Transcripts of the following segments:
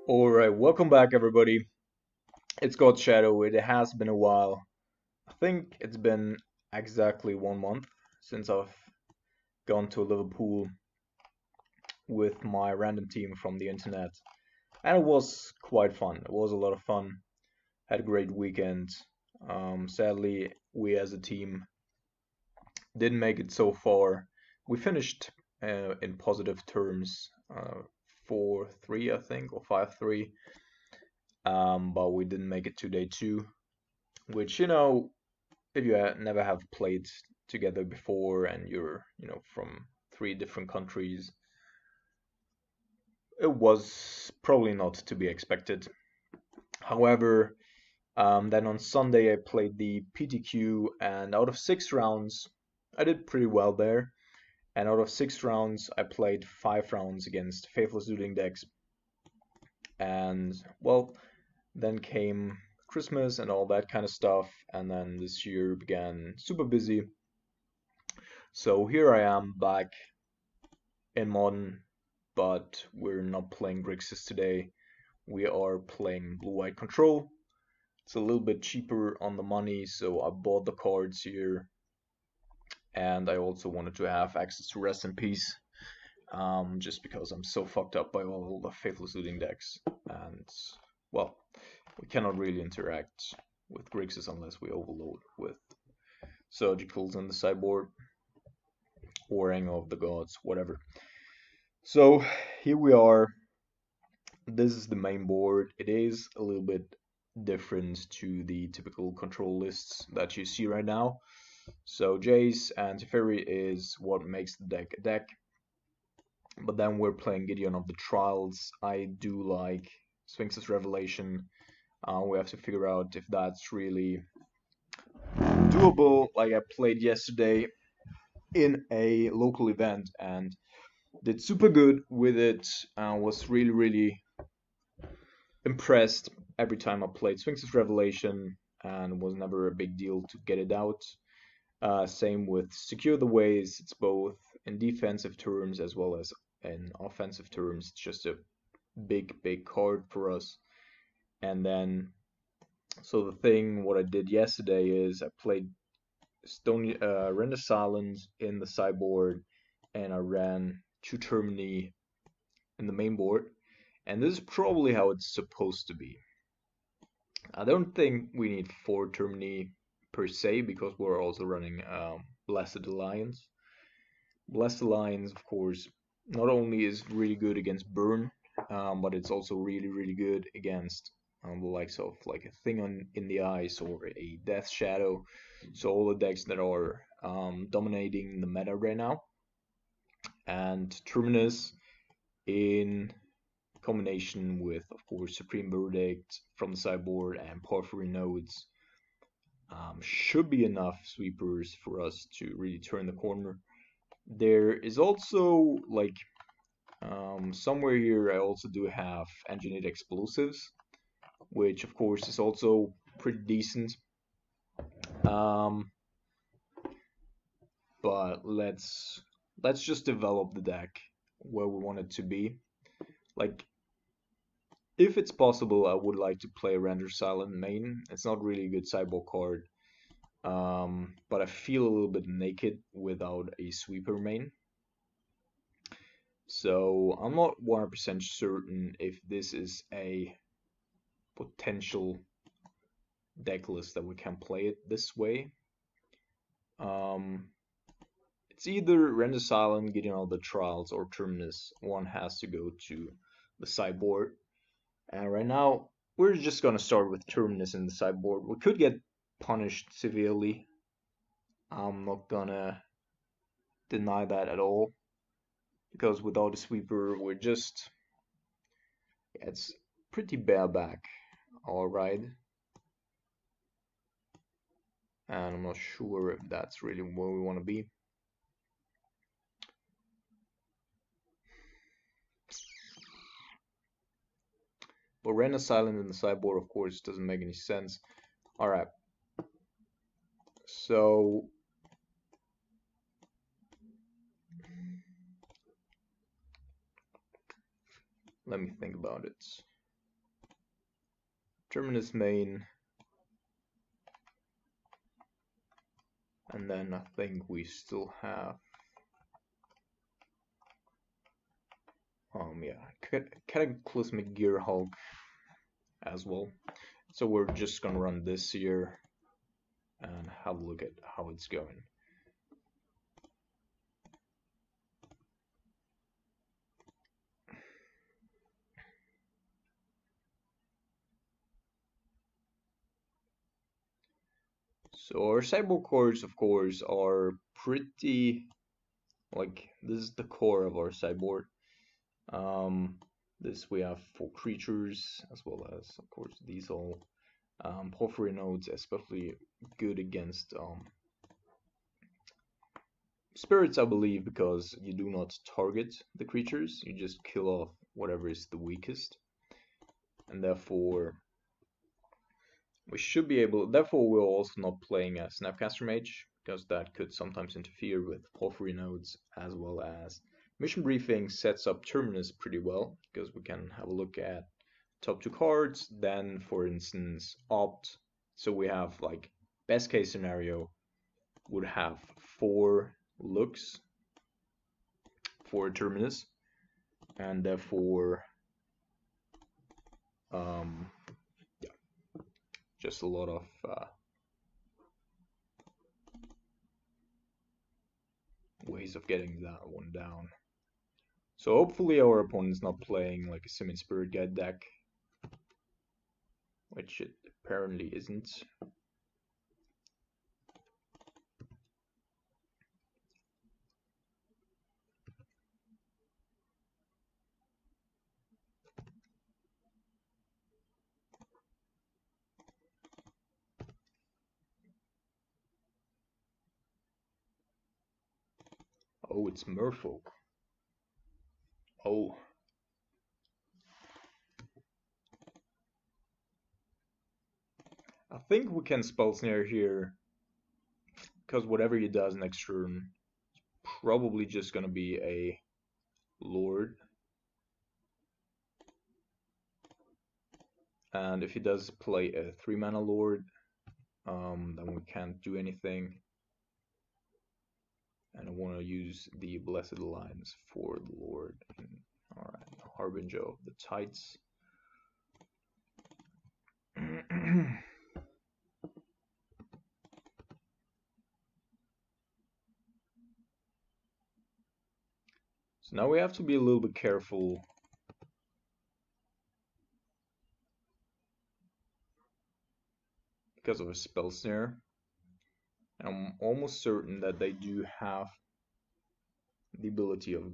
Alright, welcome back everybody. It's God Shadow. It has been a while. I think it's been exactly 1 month since I've gone to Liverpool with my random team from the internet. And it was quite fun. It was a lot of fun. Had a great weekend. Sadly, we as a team didn't make it so far. We finished in positive terms, 4-3 I think, or 5-3. But we didn't make it to day two, which if you never have played together before and you're from three different countries, it was probably not to be expected. However, then on Sunday I played the PTQ, and out of 6 rounds I did pretty well there. And out of 6 rounds I played 5 rounds against faithless looting decks. And well, then came Christmas and all that kind of stuff, and then this year began super busy. So here I am back in Modern, but we're not playing Grixis today. We are playing Blue-White Control. It's a little bit cheaper on the money, so I bought the cards here, and I also wanted to have access to Rest in Peace, just because I'm so fucked up by all the Faithless Looting decks, and well, we cannot really interact with Grixis unless we overload with Surgicals on the sideboard, or Anger of the Gods, whatever. So here we are. This is the main board. It is a little bit different to the typical control lists that you see right now. So Jace and Teferi is what makes the deck a deck. But then we're playing Gideon of the Trials. I do like Sphinx's Revelation. We have to figure out if that's really doable. Like I played yesterday in a local event and did super good with it. Was really impressed every time I played Sphinx's Revelation, and was never a big deal to get it out. Same with Secure the Ways. It's both in defensive terms as well as in offensive terms. It's just a big card for us. And then, so the thing, what I did yesterday is I played Render Silence in the sideboard, and I ran 2 Termini in the main board. And this is probably how it's supposed to be. I don't think we need 4 Termini per se, because we're also running Blessed Alliance. Blessed Alliance, of course, not only is really good against Burn, but it's also really good against the likes of like a Thing in the Ice or a Death Shadow. So all the decks that are dominating the meta right now. And Terminus in combination with, of course, Supreme Verdict from the sideboard and Porphyry Nodes should be enough sweepers for us to really turn the corner. There is also, like, somewhere here I also do have Engineered Explosives, which of course is also pretty decent. Um, but let's just develop the deck where we want it to be. Like, if it's possible, I would like to play Render Silent main. It's not really a good sideboard card, but I feel a little bit naked without a sweeper main. So I'm not 100% certain if this is a potential deck list that we can play it this way. It's either Render Silent, getting all the trials, or Terminus. One has to go to the sideboard. And right now, we're just gonna start with Terminus in the sideboard. We could get punished severely. I'm not gonna deny that at all, because without a sweeper, we're just, it's pretty bareback. Alright. And I'm not sure if that's really where we want to be. But Render Silent in the sideboard, of course, doesn't make any sense. Alright. So let me think about it. Terminus main, and then I think we still have yeah, cataclysmic gear hulk as well. So we're just gonna run this here and have a look at how it's going. So our sideboard cores, of course, are pretty, like, this is the core of our sideboard. This we have for creatures, as well as, of course, these all porphyry nodes, especially good against spirits, I believe, because you do not target the creatures, you just kill off whatever is the weakest, and therefore we should be able. Therefore, we're also not playing a Snapcaster Mage, because that could sometimes interfere with porphyry nodes, as well as mission briefing sets up Terminus pretty well, because we can have a look at top 2 cards, then for instance opt, so we have, like, best case scenario would have 4 looks for Terminus, and therefore yeah, just a lot of ways of getting that one down. So hopefully our opponent's not playing like a Simian Spirit Guide deck, which it apparently isn't. Oh, it's Merfolk. Oh. I think we can Spell Snare here, because whatever he does next turn is probably just gonna be a Lord. And if he does play a 3-mana Lord, then we can't do anything. And I want to use the Blessed Alliance for the Lord. Alright, Harbinger of the Tides. So now we have to be a little bit careful because of a Spell Snare. And I'm almost certain that they do have the ability of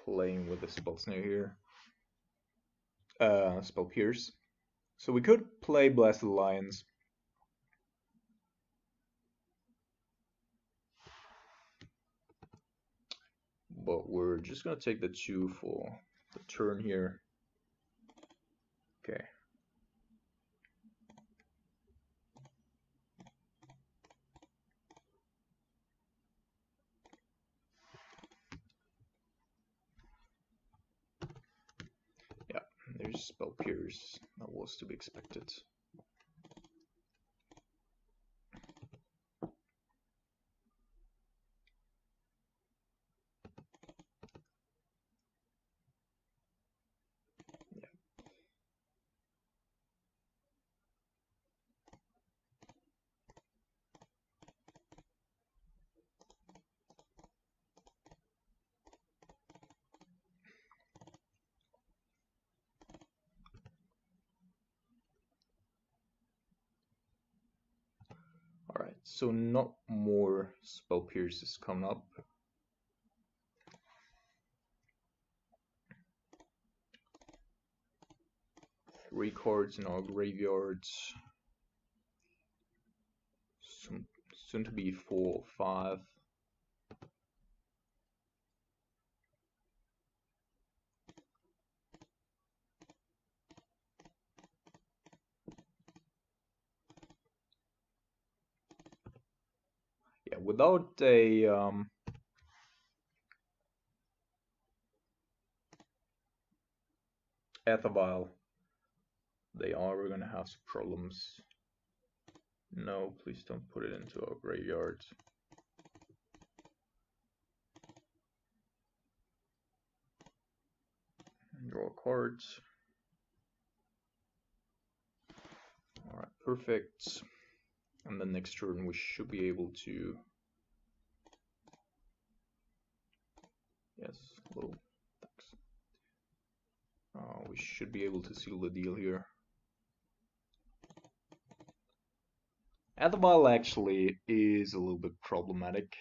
playing with a Spell Snare here. Spell Pierce. So we could play Blessed Alliance. But we're just gonna take the 2 for the turn here. Okay. Yeah, there's Spell Pierce. That was to be expected. Alright, so not more Spell Pierces coming up. Three cards in our graveyards. Soon to be 4 or 5. Yeah, without a Ethabile, they are, we're gonna have some problems. No, please don't put it into our graveyard. Draw cards. Alright, perfect. And then next turn we should be able to... Yes, hello, thanks. We should be able to seal the deal here. Azorius actually is a little bit problematic.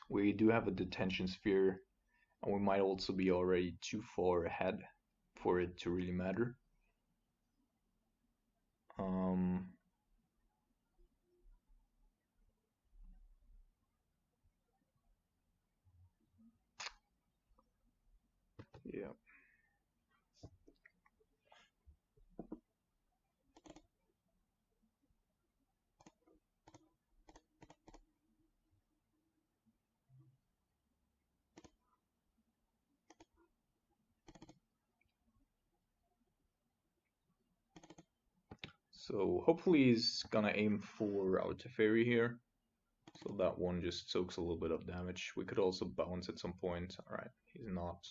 We do have a detention sphere, and we might also be already too far ahead for it to really matter. Yeah. So hopefully he's gonna aim for our Teferi here. So that one just soaks a little bit of damage. We could also bounce at some point. Alright, he's not.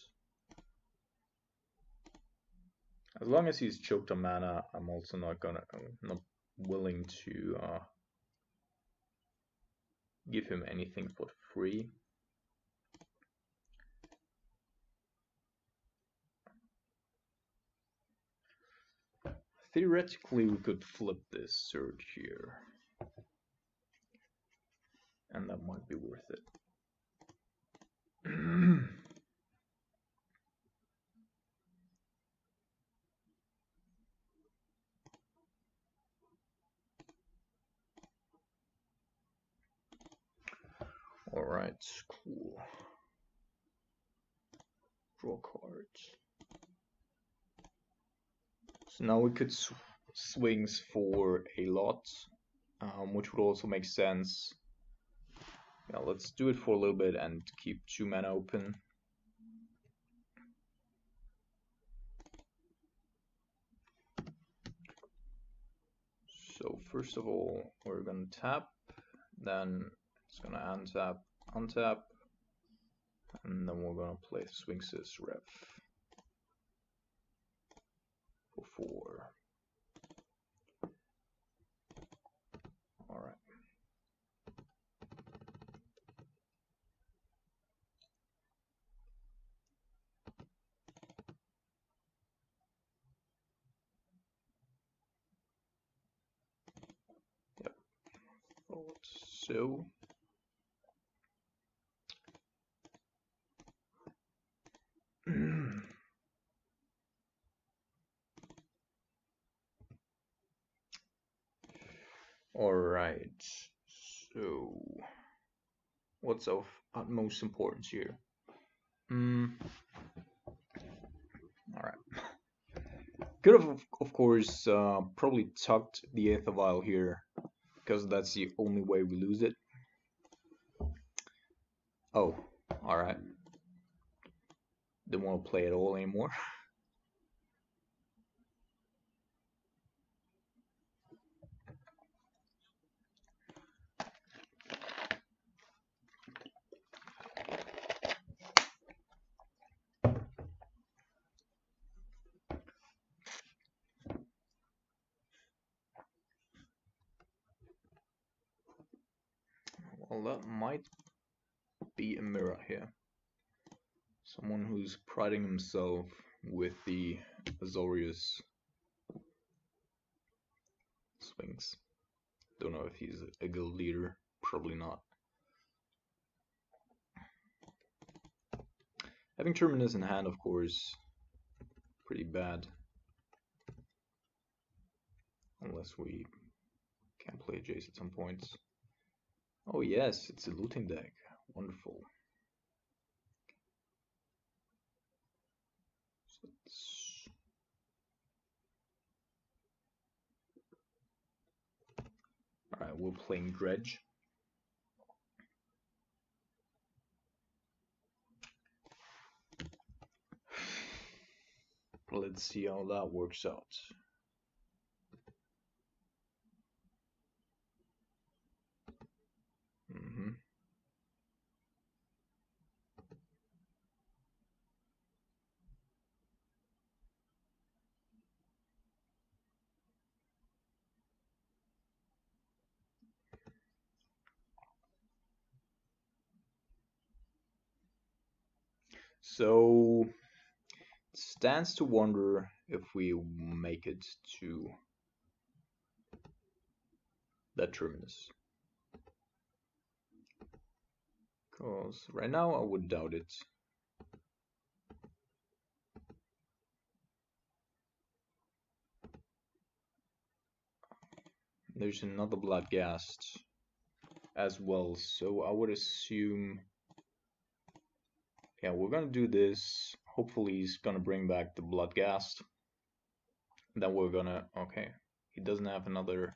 As long as he's choked on mana, I'm also not willing to give him anything for free. Theoretically, we could flip this surge here, and that might be worth it. Alright, cool. Draw cards. So now we could swings for a lot, which would also make sense. Yeah, let's do it for a little bit and keep 2 mana open. So first of all, we're gonna tap, then it's gonna untap, untap, and then we're gonna play Sphinx's Ref for 4. Alright. Yep. So alright, so what's of utmost importance here? Alright. Could have, of course, probably tucked the Azorius here, because that's the only way we lose it. Oh, alright. Didn't want to play at all anymore. Well, that might be a mirror here. Someone who's priding himself with the Azorius Sphinx. Don't know if he's a guild leader. Probably not. Having Terminus in hand, of course, pretty bad. Unless we can play Jace at some points. Oh yes, it's a looting deck. Wonderful. So alright, we're playing Dredge. Let's see how that works out. Mm-hmm. So it stands to wonder if we make it to that terminus. Because right now I would doubt it. There's another Bloodghast as well, so I would assume, yeah, we're gonna do this. Hopefully he's gonna bring back the Bloodghast. Then we're gonna, okay, he doesn't have another.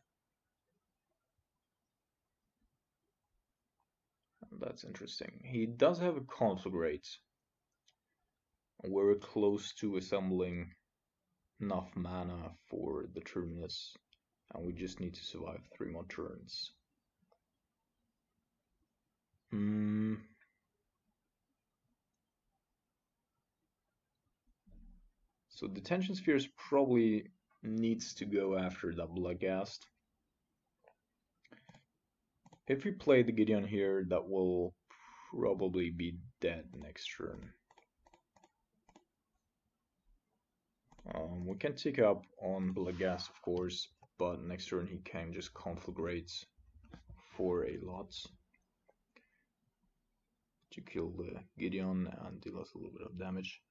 That's interesting. He does have a Conflagrate. We're close to assembling enough mana for the Terminus, and we just need to survive 3 more turns. So Detention Spheres probably needs to go after that Bloodghast. If we play the Gideon here, that will probably be dead next turn. We can take up on Bloodghast, of course, but next turn he can just Conflagrate for a lot to kill the Gideon and deal us a little bit of damage.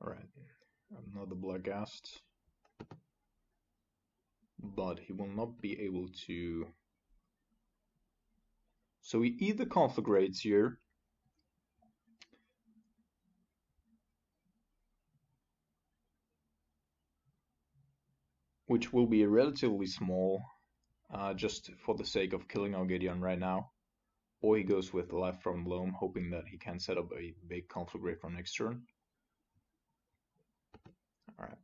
Alright, another Bloodghast. But he will not be able to. So he either Conflagrates here, which will be relatively small, just for the sake of killing our Gideon right now, or he goes with Life from Loam, hoping that he can set up a big Conflagrate from next turn. Alright.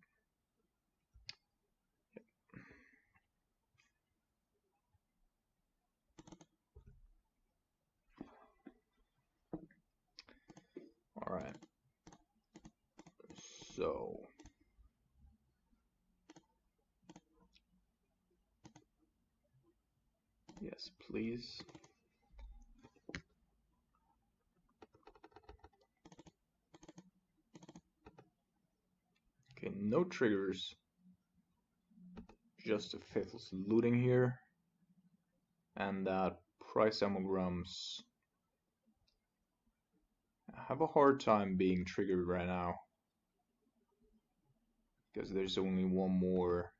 Alright. So yes, please. Okay, no triggers. Just a Faithless Looting here. And that Price Amograms have a hard time being triggered right now, because there's only one more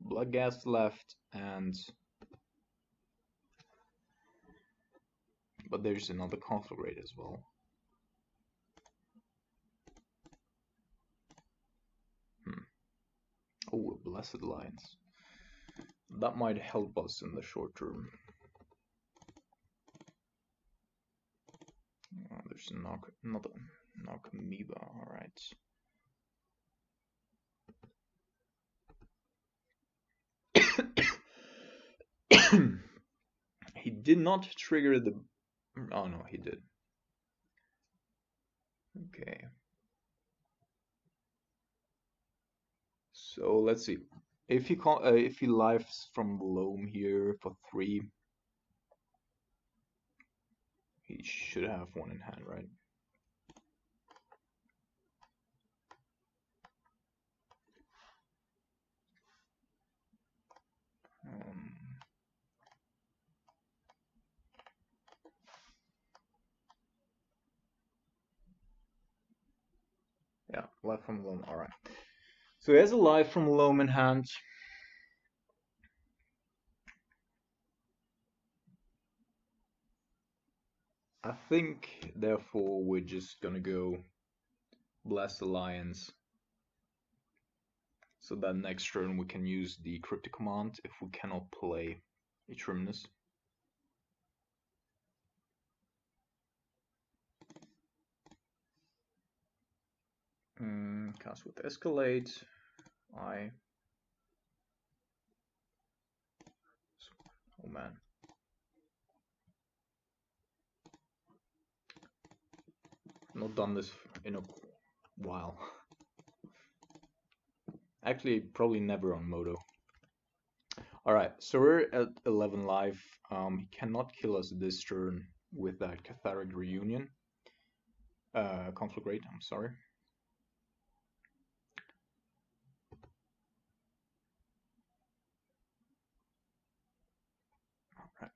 Bloodghast left, but there's another Conflagrate as well. Oh, Blessed Lines. That might help us in the short term. Oh, there's another knock amoeba. All right. He did not trigger the. Oh no, he did. Okay. So let's see. If he lives from Loam here for 3, he should have 1 in hand, right? Yeah, Life from Loam. All right. So he has a Life from Loam in hand. I think, therefore, we're just gonna go Blast Alliance, so that next turn we can use the cryptic command if we cannot play a Terminus. Cast with Escalate. Oh man. Not done this in a while. Actually, probably never on Modo. Alright, so we're at 11 life. He cannot kill us this turn with that Catharic Reunion. Conflagrate, I'm sorry. Alright.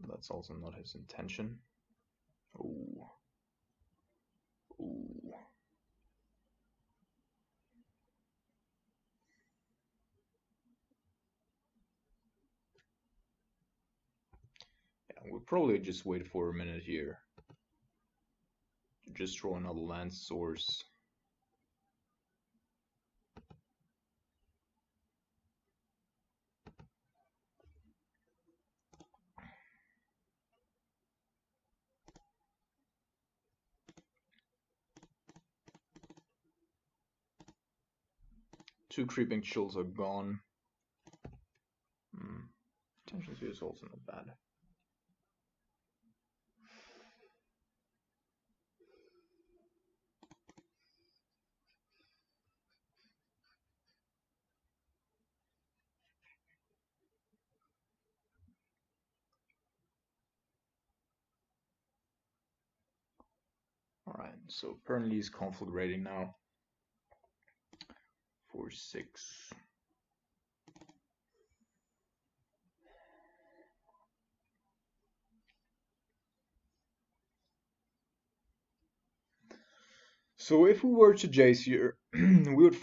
That's also not his intention. Ooh. Ooh. Yeah, we'll probably just wait for a minute here. Just draw another land source. Two creeping chills are gone. Tension Sphere is also not bad. Alright, so apparently he's conflagrating now. 4-6. So if we were to Jace here, we would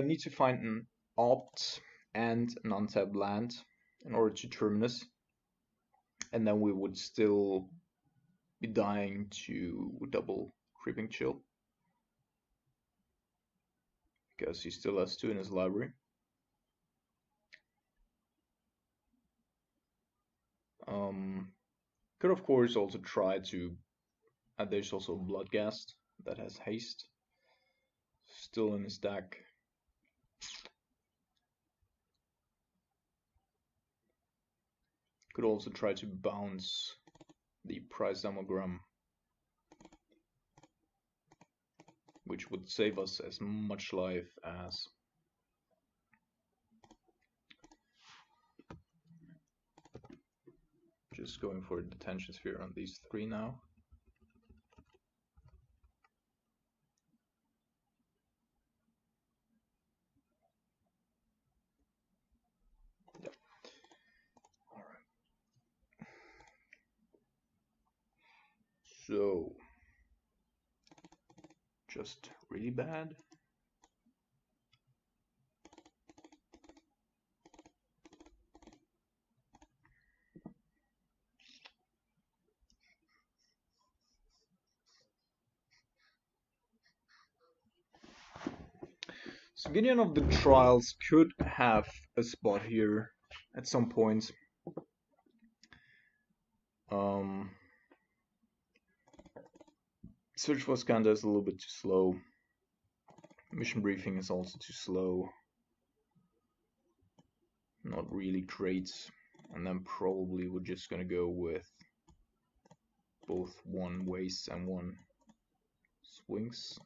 need to find an opt and an untapped land in order to Terminus, and then we would still be dying to double Creeping Chill because he still has 2 in his library. Could of course also try to. There's also Bloodghast that has haste still in his deck. Could also try to bounce the Price Damogram, which would save us as much life as just going for a Detention Sphere on these 3 now. Yep. Alright. So, just really bad. So Gideon of the Trials could have a spot here at some point. Search for Skanda is a little bit too slow. Mission Briefing is also too slow. Not really great. And then probably we're just gonna go with both 1 wastes and 1 swings.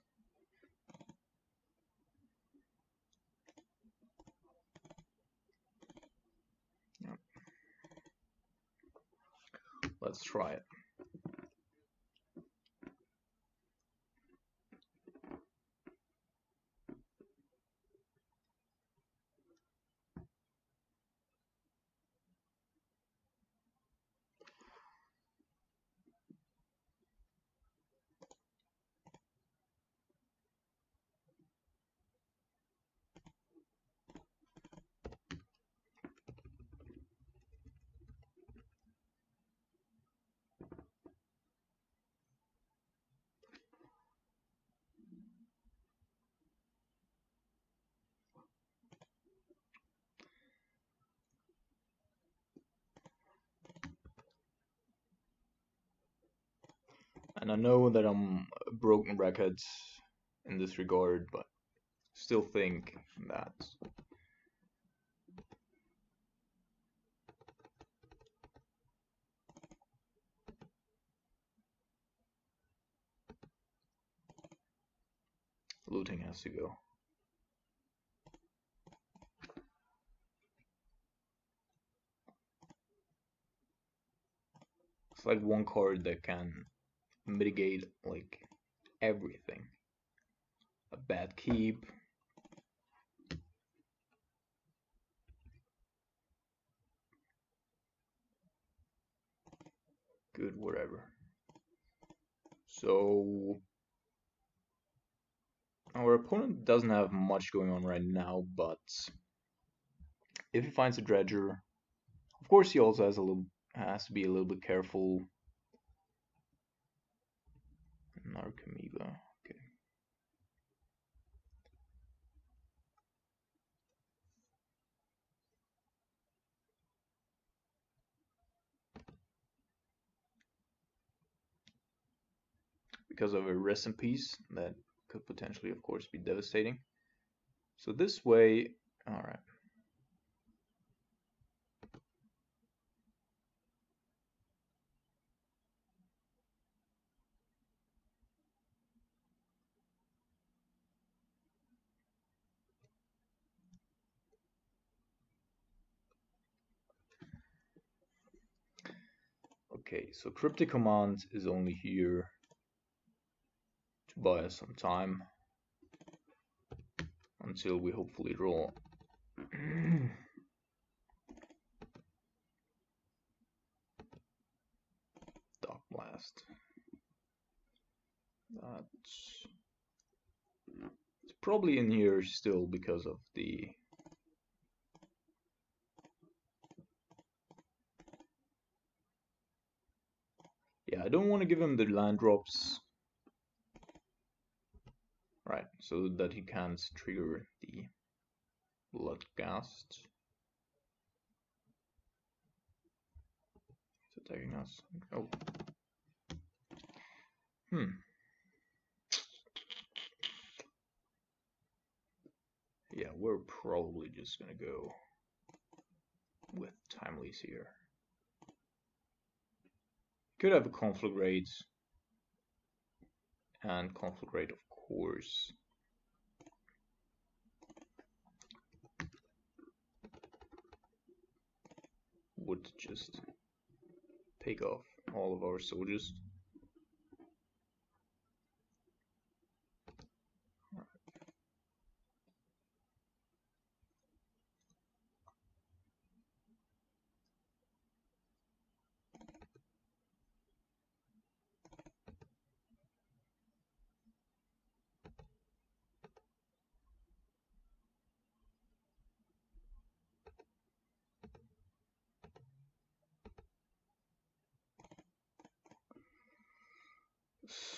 Yep. Let's try it. And I know that I'm a broken record in this regard, but still think that looting has to go. It's like one card that can mitigate like everything. A bad keep. Good, whatever. So our opponent doesn't have much going on right now, but if he finds a dredger, of course he also has to be a little bit careful. Narcomoeba, okay. Because of a rest in peace that could potentially, of course, be devastating. So this way, all right. Okay, so Cryptic Command is only here to buy us some time until we hopefully draw. Dark Blast. That's it's probably in here still because of the yeah, I don't want to give him the land drops. Right, so that he can't trigger the Bloodghast. He's attacking us. Oh. Yeah, we're probably just gonna go with Timely's here. Could have a Conflagrate, and Conflagrate, of course. Would just take off all of our soldiers.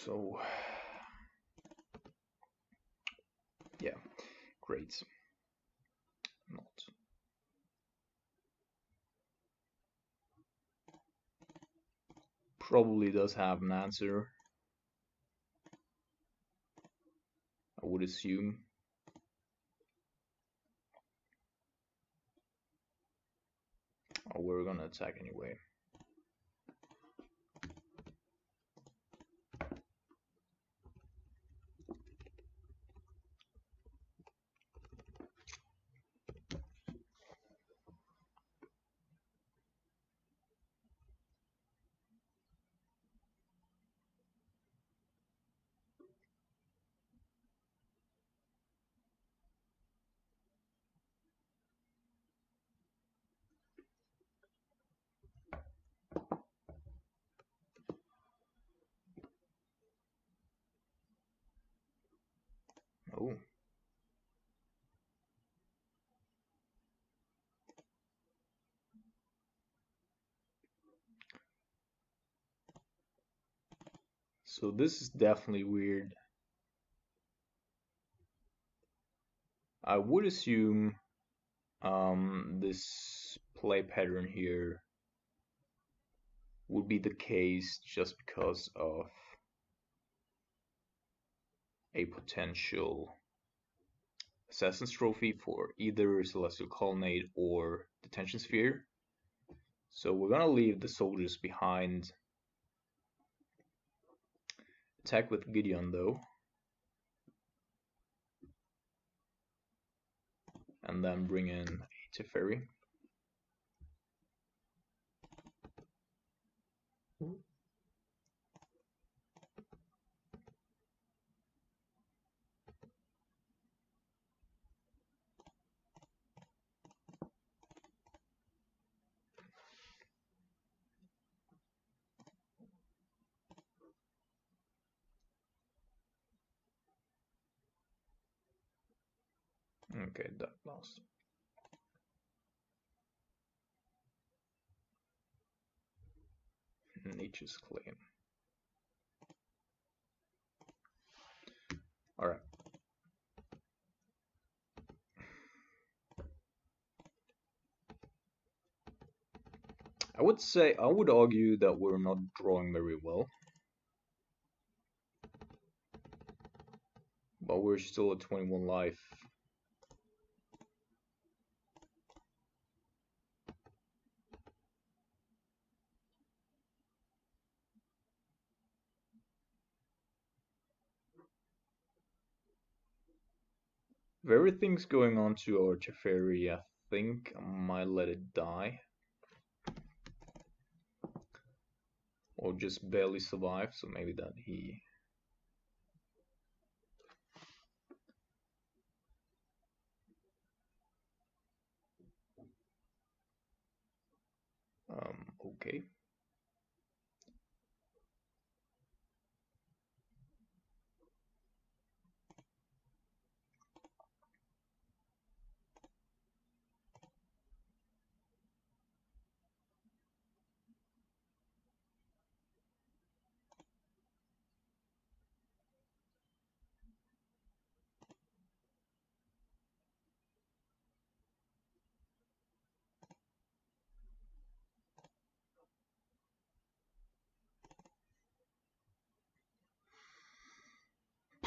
So, yeah, great. Not. Probably does have an answer, I would assume. Oh, we're gonna attack anyway. Oh. So this is definitely weird. I would assume this play pattern here would be the case just because of a potential Assassin's Trophy for either Celestial Colonnade or Detention Sphere. So we're gonna leave the soldiers behind. Attack with Gideon though. And then bring in a Teferi. Okay, that lost. Nature's Claim. Alright. I would argue that we're not drawing very well. But we're still at 21 life. If everything's going on to our Teferi, I think I might let it die. Or just barely survive, so maybe that he... okay.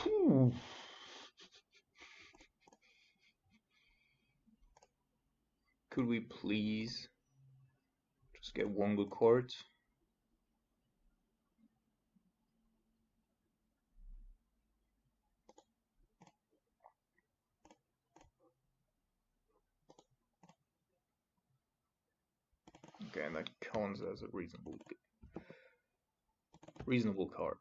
Phew. Could we please just get one good card? Okay, that counts as a reasonable card.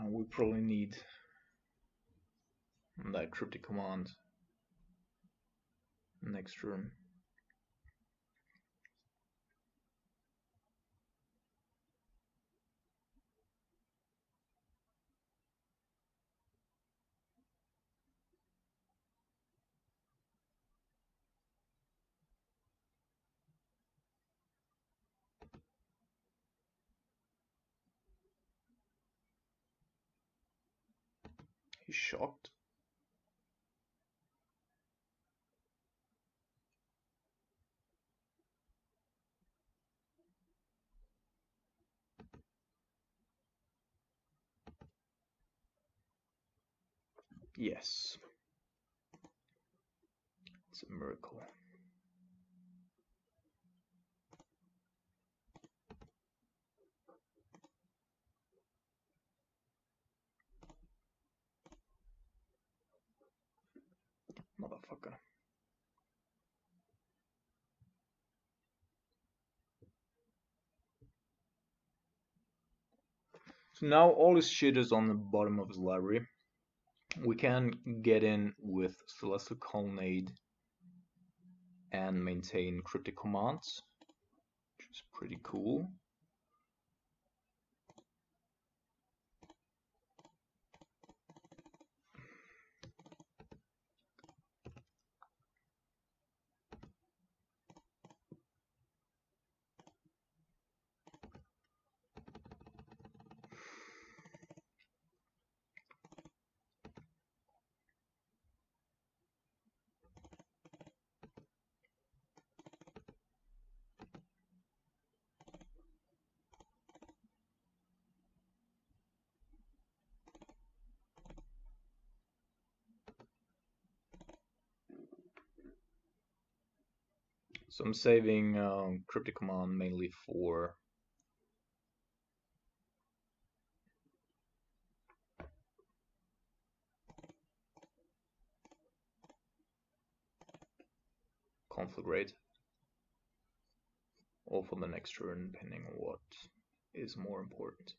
And we probably need that cryptic command next turn. He's shocked. Yes. It's a miracle. Motherfucker. So now all his shit is on the bottom of his library. We can get in with Celestial Colonnade and maintain cryptic commands, which is pretty cool. So I'm saving cryptic command mainly for conflagrate, or for the next turn, depending on what is more important.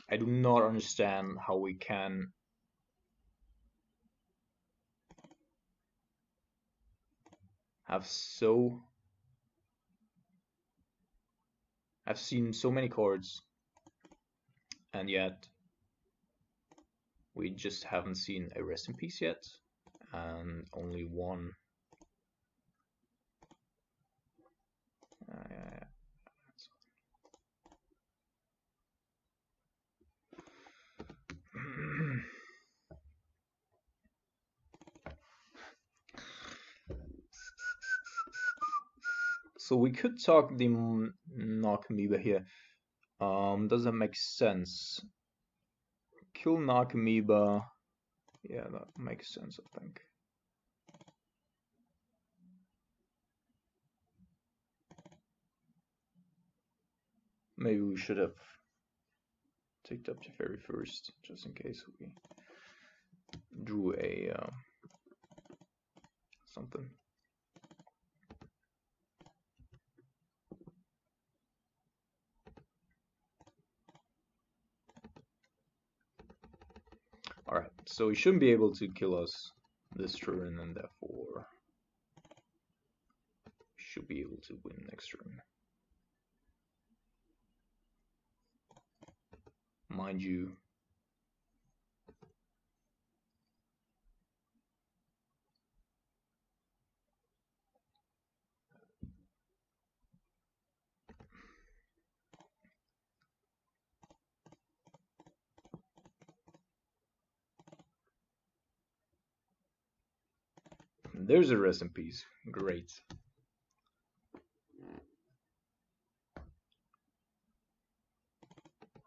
I do not understand how we can have so... I've seen so many cards, and yet we just haven't seen a rest in peace yet, and only one. So we could talk the Narcomoeba here. Does that make sense? Kill Narcomoeba. Yeah, that makes sense, I think. Maybe we should have ticked up the fairy first, just in case we drew a something. Alright, so he shouldn't be able to kill us this turn, and therefore should be able to win next turn. Mind you, there's a rest in peace. Great.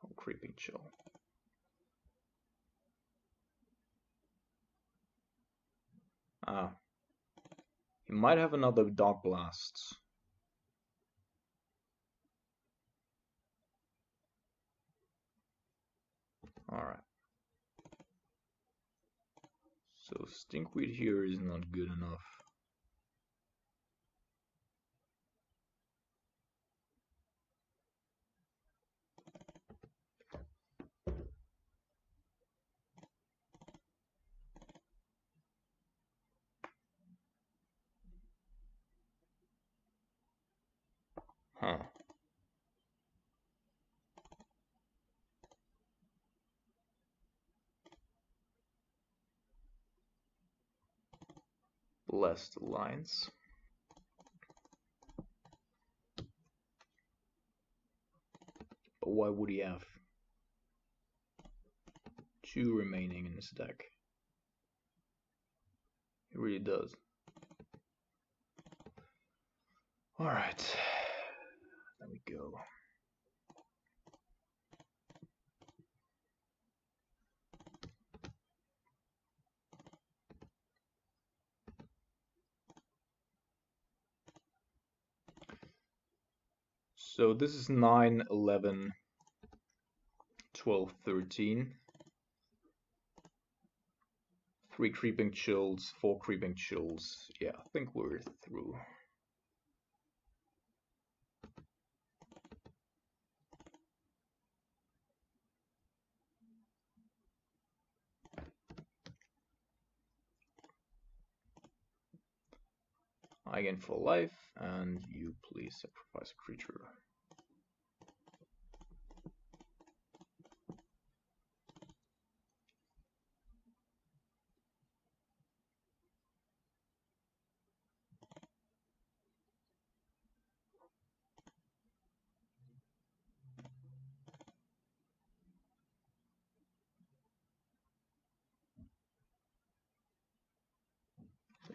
Oh, creeping chill. Ah. He might have another Dark Blast. Alright. So Stinkweed here is not good enough. Huh. Blessed Alliance. But why would he have 2 remaining in his deck? He really does. Alright. There we go. So this is 9, 11, 12, 13. 3 creeping chills, 4 creeping chills. Yeah, I think we're through. I gain full life, and you please sacrifice a creature.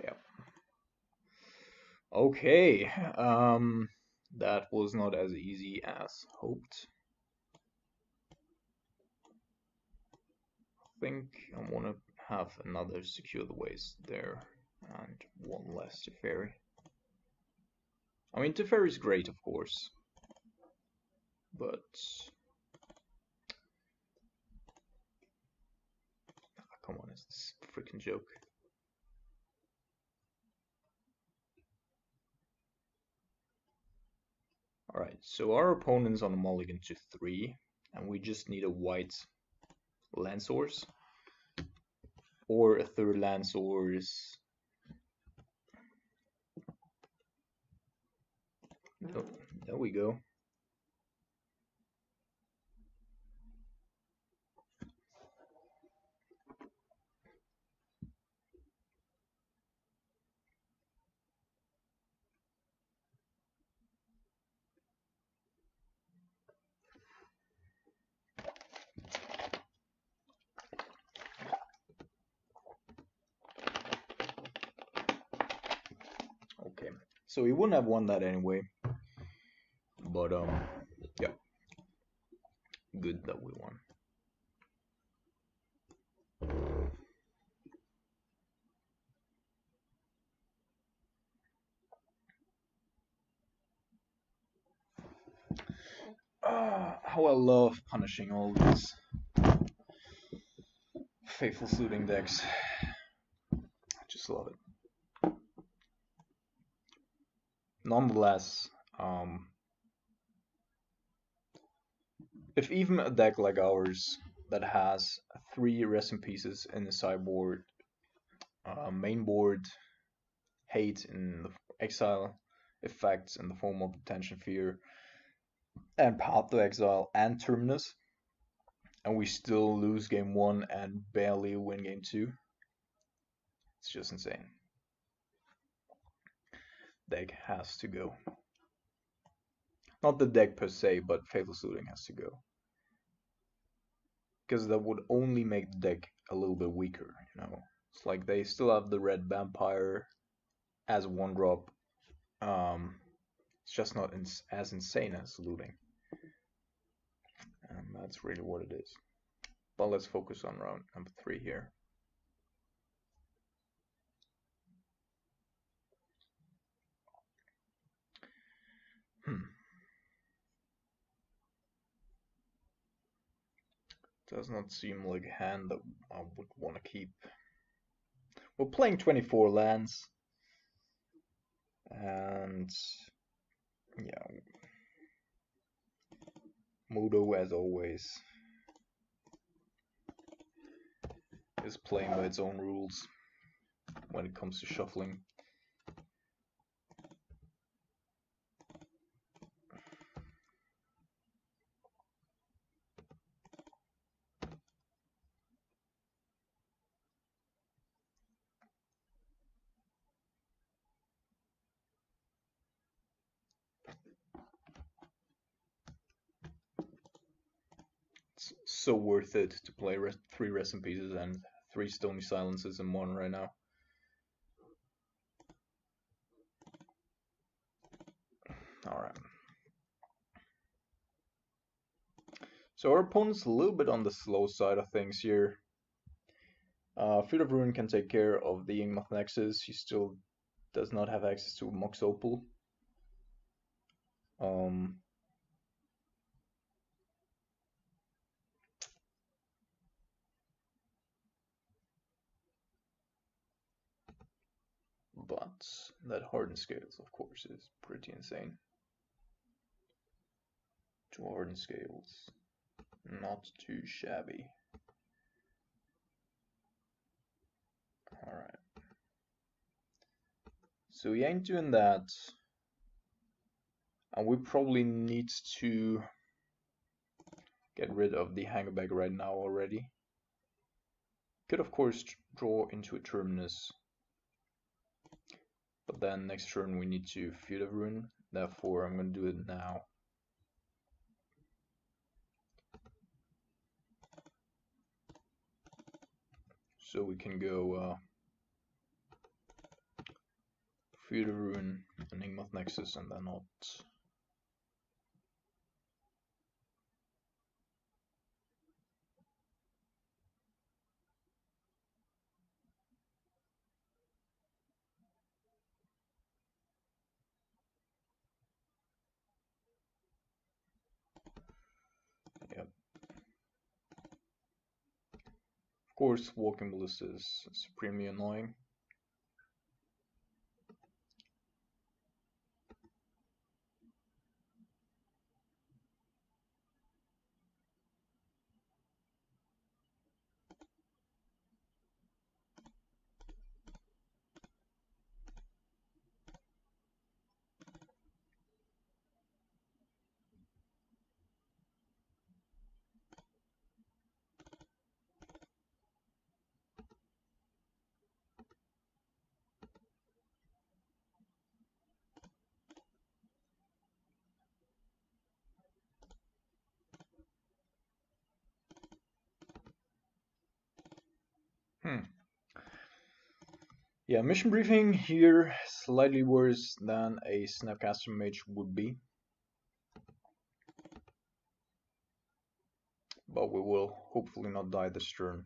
Yeah. Okay. That was not as easy as hoped. I think I want to have another secure the waste there and one less Teferi. I mean, Teferi is great, of course, but come on, is this a freaking joke? Alright, so our opponent's on a mulligan to 3, and we just need a white land source, or a third land source. Oh, there we go. Okay, so we wouldn't have won that anyway, but yeah, good that we won. How I love punishing all these faithful suiting decks. I just love it. Nonetheless, if even a deck like ours that has 3 resin pieces in the sideboard, main board, hate in the exile, effects in the form of Detention Fear, and Path to Exile and Terminus, and we still lose game 1 and barely win game 2, it's just insane. Deck has to go. Not the deck per se, but Fatal Suiting has to go. Because that would only make the deck a little bit weaker, you know. It's like they still have the red vampire as 1-drop. It's just not as insane as looting. And that's really what it is. But let's focus on round number 3 here. Does not seem like a hand that I would want to keep. We're playing 24 lands. And yeah, Modo, as always, is playing by its own rules when it comes to shuffling. It's so worth it to play 3 resin pieces and 3 stony silences in 1 right now. Alright. So our opponent's a little bit on the slow side of things here. Field of Ruin can take care of the Yingmoth Nexus. He still does not have access to Mox Opal. but that hardened scales, of course, is pretty insane. 2 hardened scales, not too shabby. Alright. So we ain't doing that. And we probably need to get rid of the hanger bag right now already. Could of course draw into a terminus, but then next turn we need to feud a rune, therefore I'm going to do it now. So we can go feud a rune, Enigma's Nexus, and then not. Yep. Of course, Walking Ballista is supremely annoying. Yeah, mission briefing here slightly worse than a Snapcaster Mage would be. But we will hopefully not die this turn.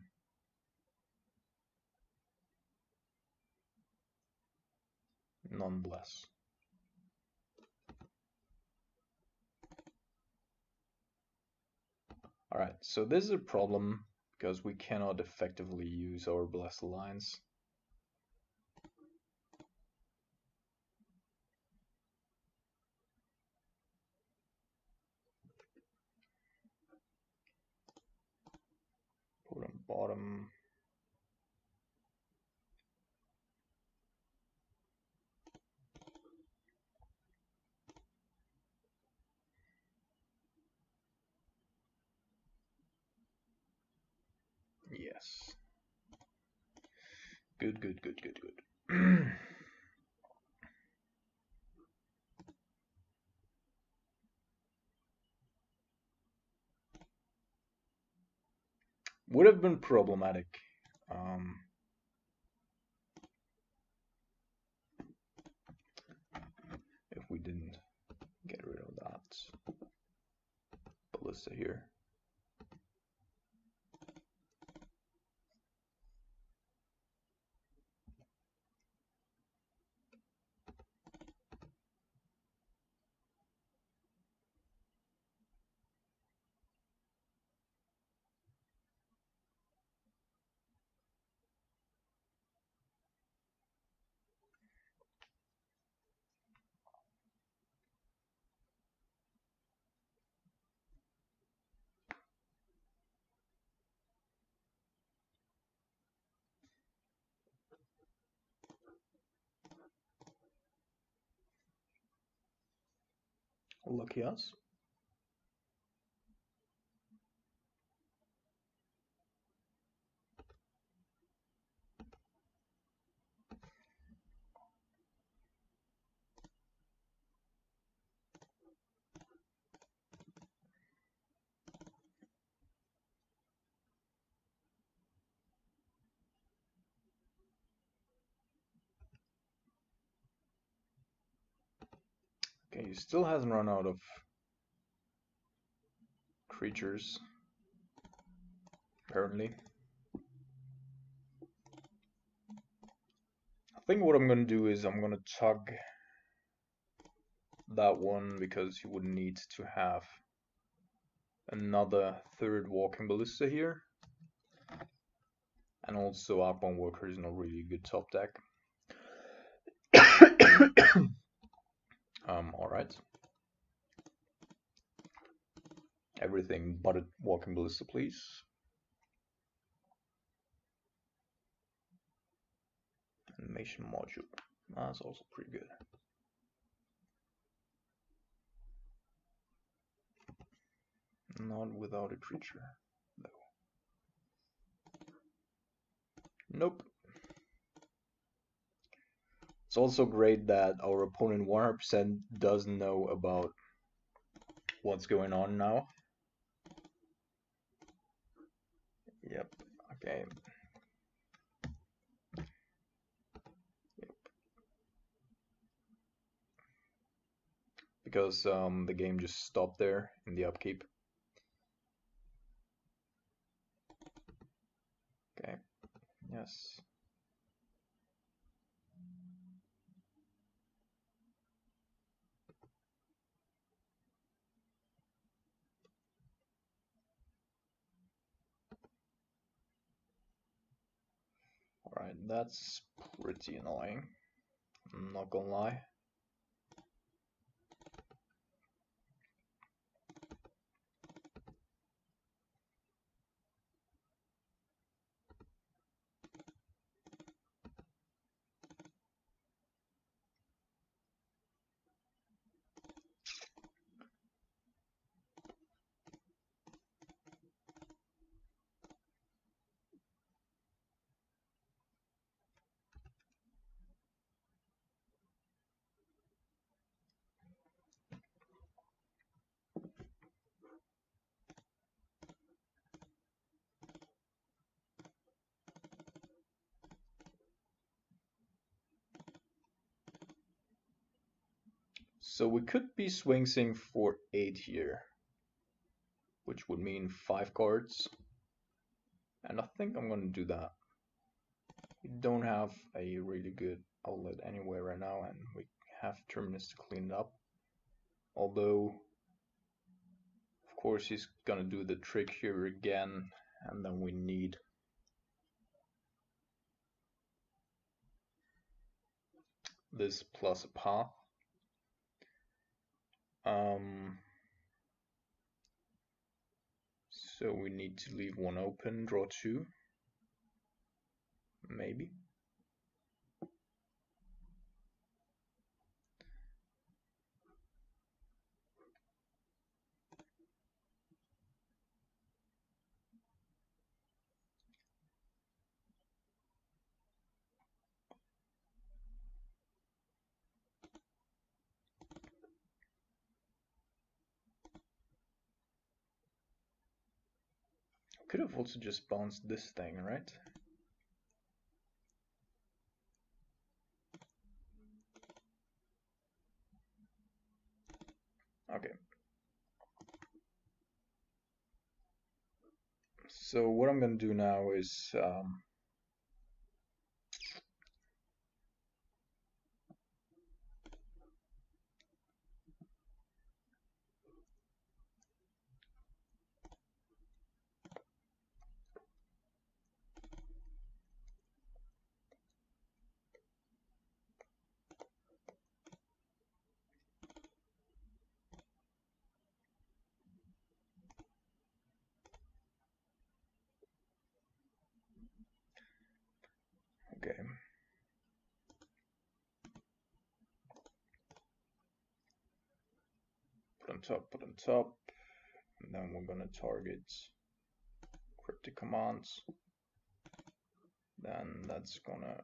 Nonetheless. Alright, so this is a problem because we cannot effectively use our Blessed Alliance. Put on bottom. Yes. Good, good, good, good, good. Would have been problematic. If we didn't get rid of that ballista here. Lucky us. Okay, he still hasn't run out of creatures, apparently. I think what I'm gonna do is I'm gonna tug that one because he would need to have another third Walking Ballista here. And also Aquan Worker is not really a good top deck. All right. Everything but a walking ballista, please. Animation module. That's also pretty good. Not without a creature, though. Nope. It's also great that our opponent 100% doesn't know about what's going on now. Yep. Okay. Yep. Because the game just stopped there in the upkeep. Okay. Yes. Alright, that's pretty annoying. I'm not gonna lie. So we could be swing for 8 here, which would mean 5 cards. And I think I'm gonna do that. We don't have a really good outlet anywhere right now, and we have Terminus to clean it up. Although, of course, he's gonna do the trick here again, and then we need this plus a path. So we need to leave one open, draw 2, maybe. Could have also just bounced this thing, right? Okay. So what I'm gonna do now is okay. Put on top, and then we're gonna target cryptic commands. Then that's gonna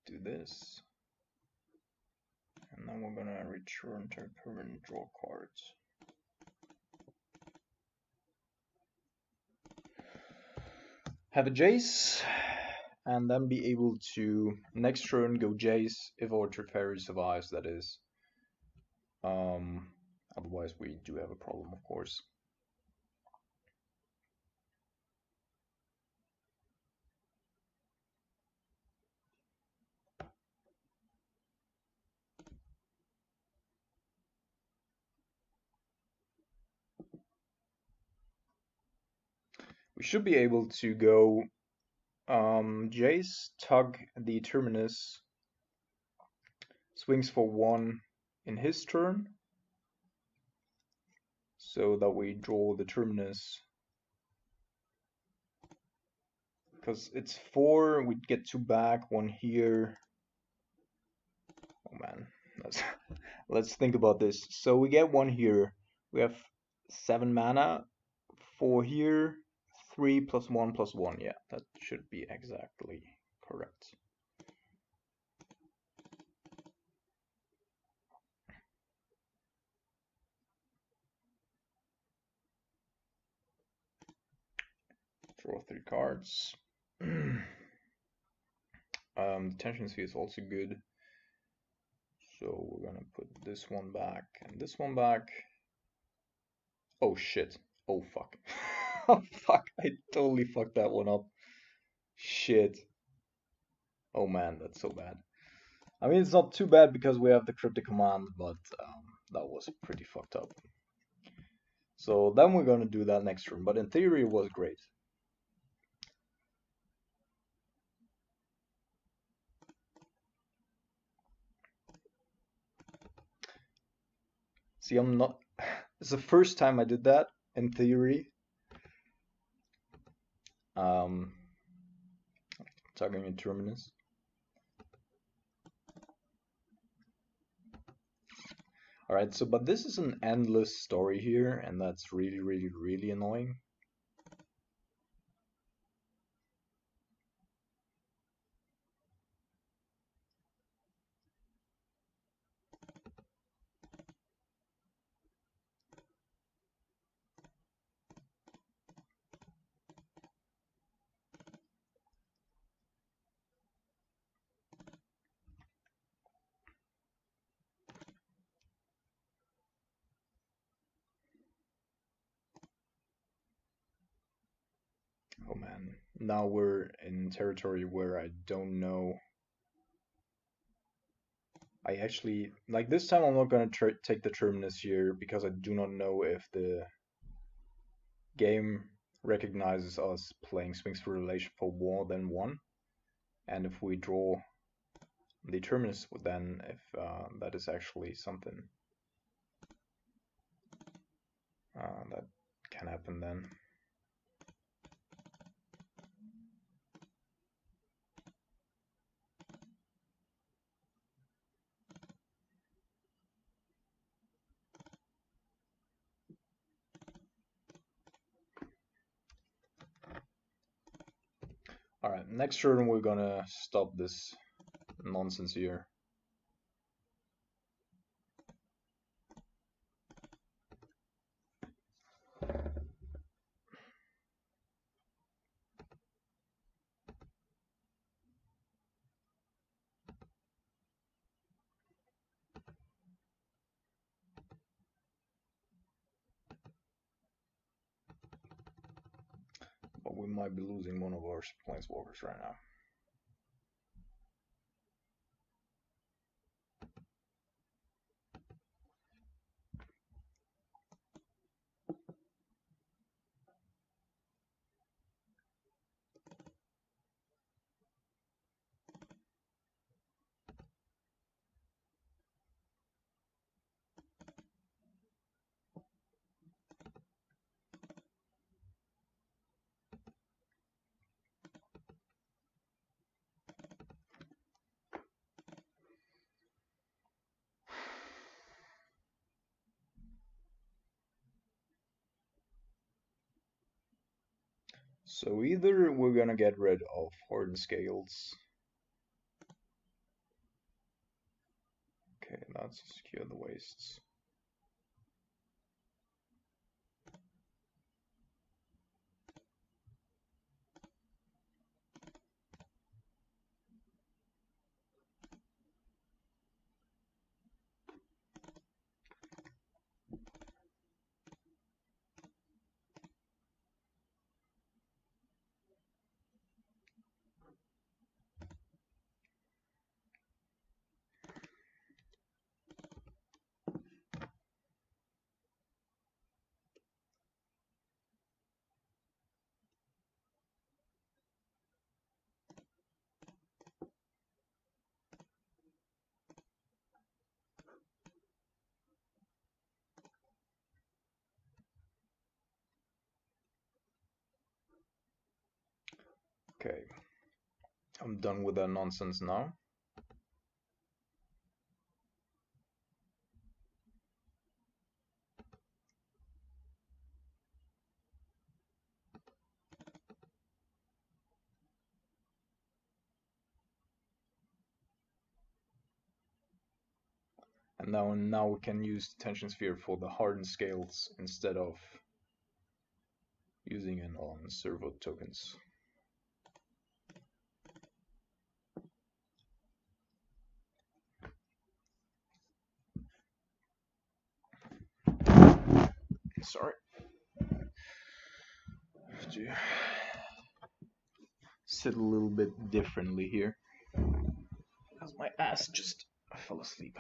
do this. And then we're gonna return to permanent draw cards. Have a Jace, and then be able to next turn go Jace if our Teferi survives, that is. Otherwise we do have a problem, of course. We should be able to go Jace Tug the Terminus swings for 1 in his turn, so that we draw the Terminus. Because it's 4, we get 2 back, 1 here. Oh man, let's think about this. So we get 1 here. We have 7 mana, 4 here, 3 plus 1 plus 1. Yeah, that should be exactly correct. Draw 3 cards. Tension Sphere is also good. So we're gonna put this one back and this one back. Oh shit. Oh fuck. Oh fuck, I totally fucked that one up. Shit. Oh man, that's so bad. I mean, it's not too bad because we have the cryptic command, but that was pretty fucked up. So then we're gonna do that next turn, but in theory it was great. See, I'm not... It's the first time I did that, in theory. Tugging in Terminus. Alright, so but this is an endless story here, and that's really, really, really annoying. Oh man, now we're in territory where I don't know. I actually, like this time I'm not gonna take the Terminus here because I do not know if the game recognizes us playing Swings for Relation for more than 1. And if we draw the Terminus, then if that is actually something that can happen then. Alright, next turn we're gonna stop this nonsense here. But we might be losing one of our planeswalkers right now. So either we're gonna get rid of Hardened Scales. Okay, that's secure the wastes. Okay, I'm done with that nonsense now. And now we can use the tension sphere for the hardened scales instead of using it on servo tokens. Sorry. Have to sit a little bit differently here because my ass just fell asleep.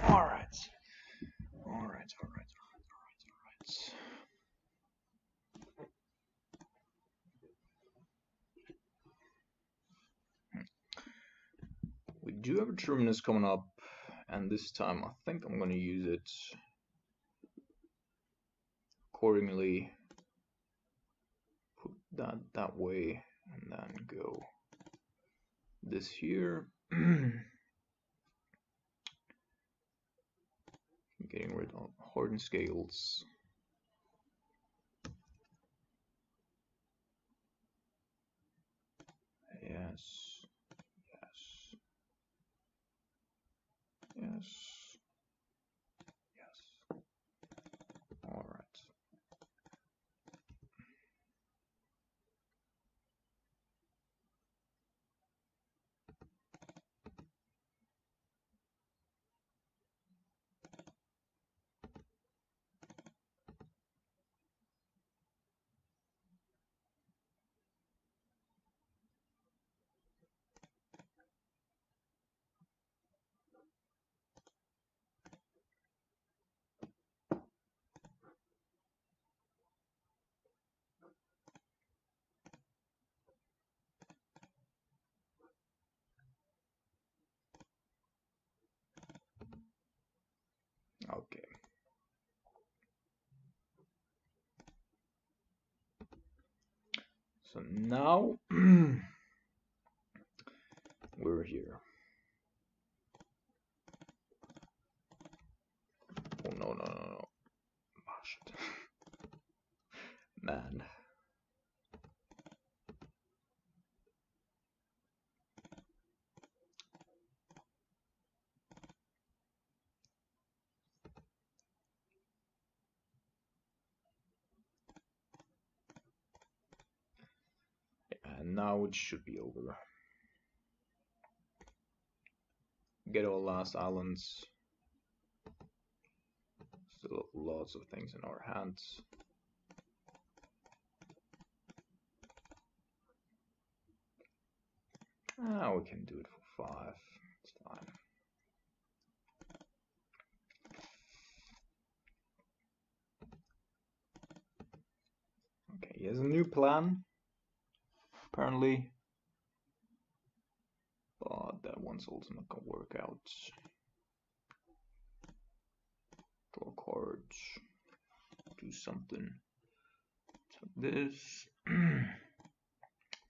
All right. We do have a Terminus coming up, and this time I think I'm going to use it accordingly. Put that way, and then go this here. Getting rid of hardened scales. Yes. All right. Okay. So now we're here. Oh no. Oh shit. Man. And now it should be over. Get our last islands. Still lots of things in our hands. We can do it for 5. It's fine. Okay, he has a new plan, apparently. But that one's also not gonna work out. Draw cards. Do something. Check this.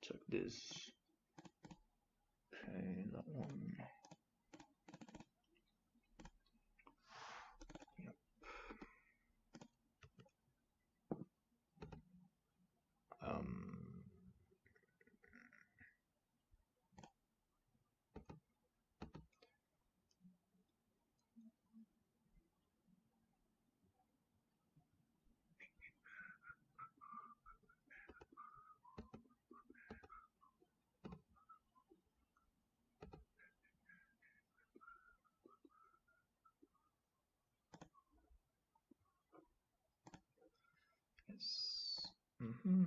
Check this. Okay, that one. Yep. Mm-hmm.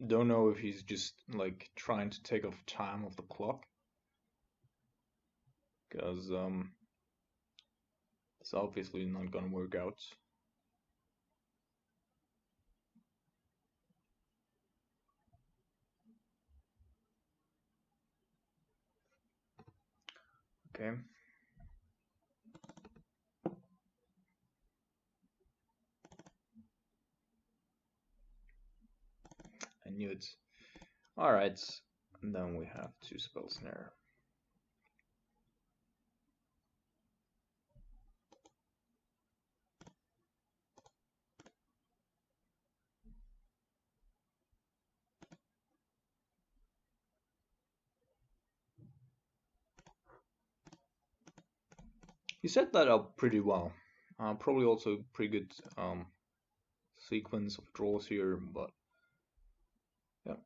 Don't know if he's just like trying to take off time of the clock, because it's obviously not gonna work out. Okay. I knew it. Alright, and then we have two spell snare. He set that up pretty well. Probably also pretty good sequence of draws here, but yeah.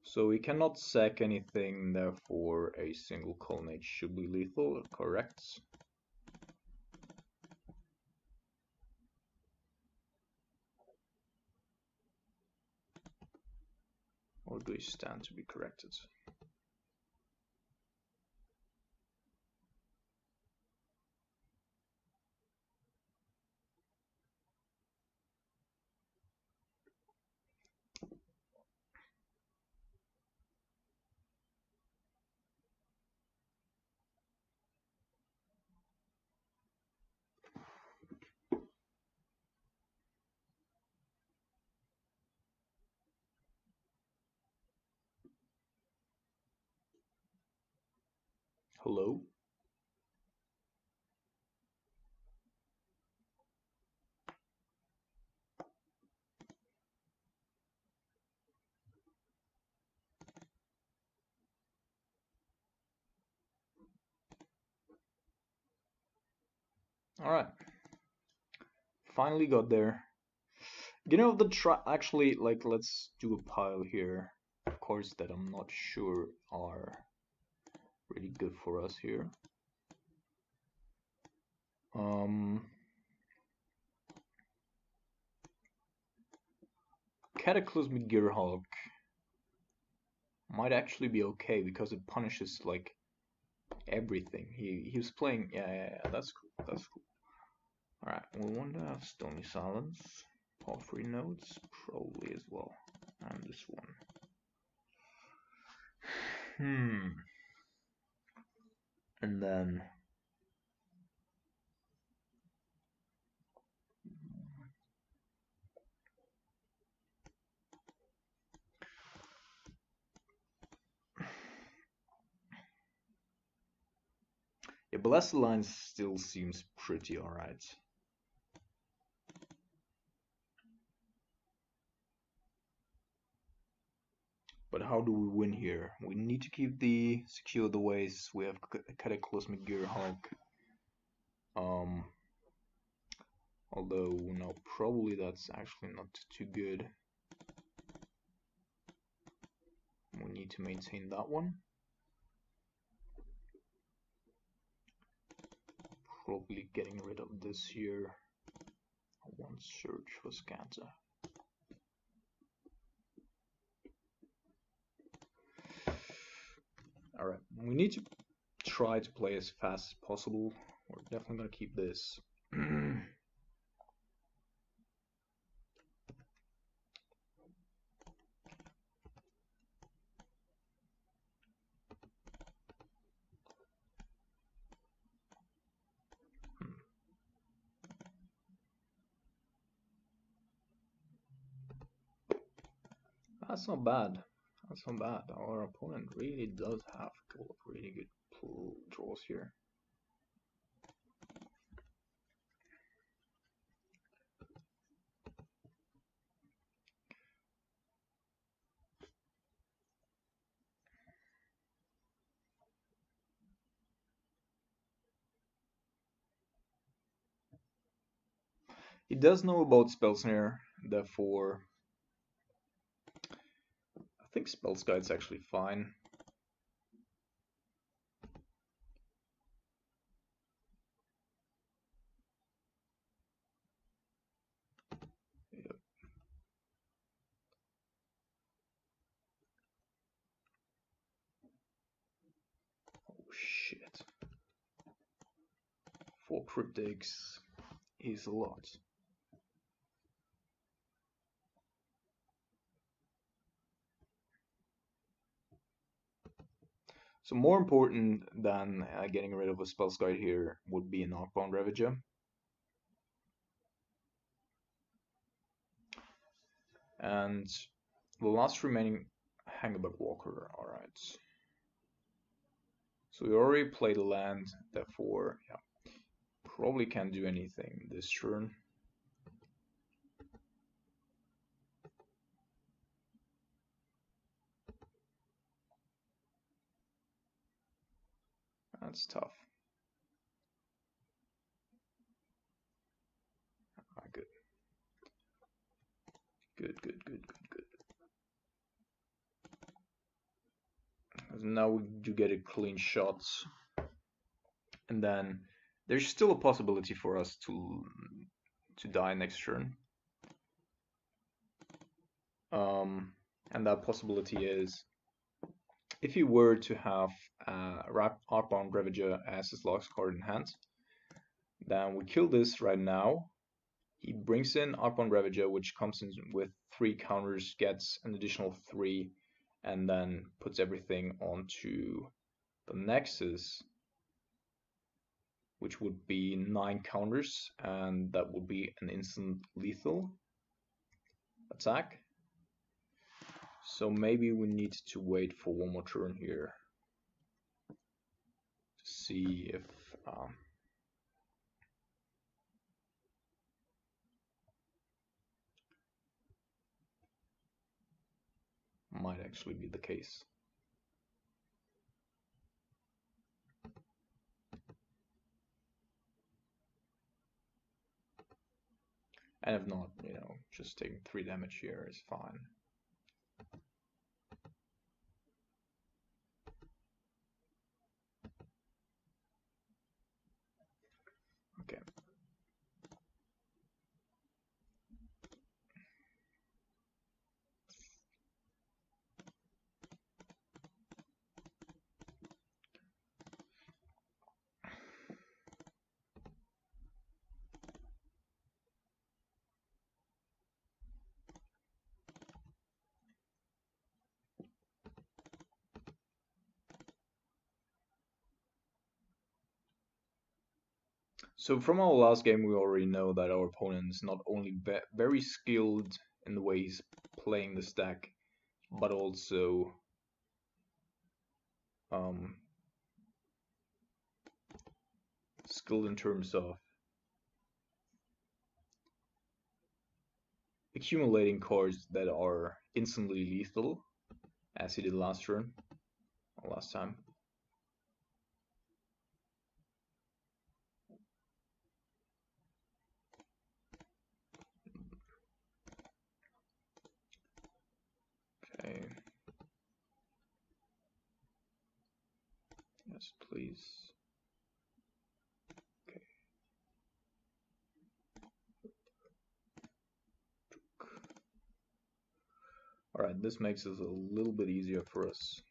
So we cannot sack anything, therefore a single colonnade should be lethal, correct? Or do we stand to be corrected? Hello? Alright. Finally got there. You know, actually, like, let's do a pile here. Of course, that I'm not sure are really good for us here. Cataclysmic Gearhulk might actually be okay because it punishes like everything. He was playing. Yeah. That's cool. That's cool. All right, we want to have Stony Silence. All three nodes probably as well, and this one. And then yeah, Blessed Line still seems pretty alright. But how do we win here? We need to keep the secure the ways. We have Cataclysmic Gearhulk. Although no, probably that's actually not too good. We need to maintain that one. Probably getting rid of this here. One search for Scanta. Alright, we need to try to play as fast as possible. We're definitely gonna keep this. That's not bad. That's not bad. Our opponent really does have a couple of really good draws here. He does know about Spell Snare, therefore I think Spell Guide's actually fine. Yep. Oh shit. 4 cryptics is a lot. So more important than getting rid of a Spell Guide here would be an Outbound Ravager. And the last remaining Hangabug Walker, alright. So we already played a land, therefore, yeah, probably can't do anything this turn. That's tough. Good. Good, good, good, good, good. Now we do get a clean shot. And then there's still a possibility for us to die next turn. And that possibility is if he were to have Outbound Ravager as his last card in hand, then we kill this right now. He brings in Outbound Ravager, which comes in with 3 counters, gets an additional 3, and then puts everything onto the Nexus, which would be 9 counters, and that would be an instant lethal attack. So maybe we need to wait for one more turn here to see if might actually be the case. And if not, just taking 3 damage here is fine. Okay. So from our last game, we already know that our opponent is not only very skilled in the way he's playing the stack, but also skilled in terms of accumulating cards that are instantly lethal, as he did last turn, or last time. Okay. Yes, please. Okay. Alright, this makes it a little bit easier for us.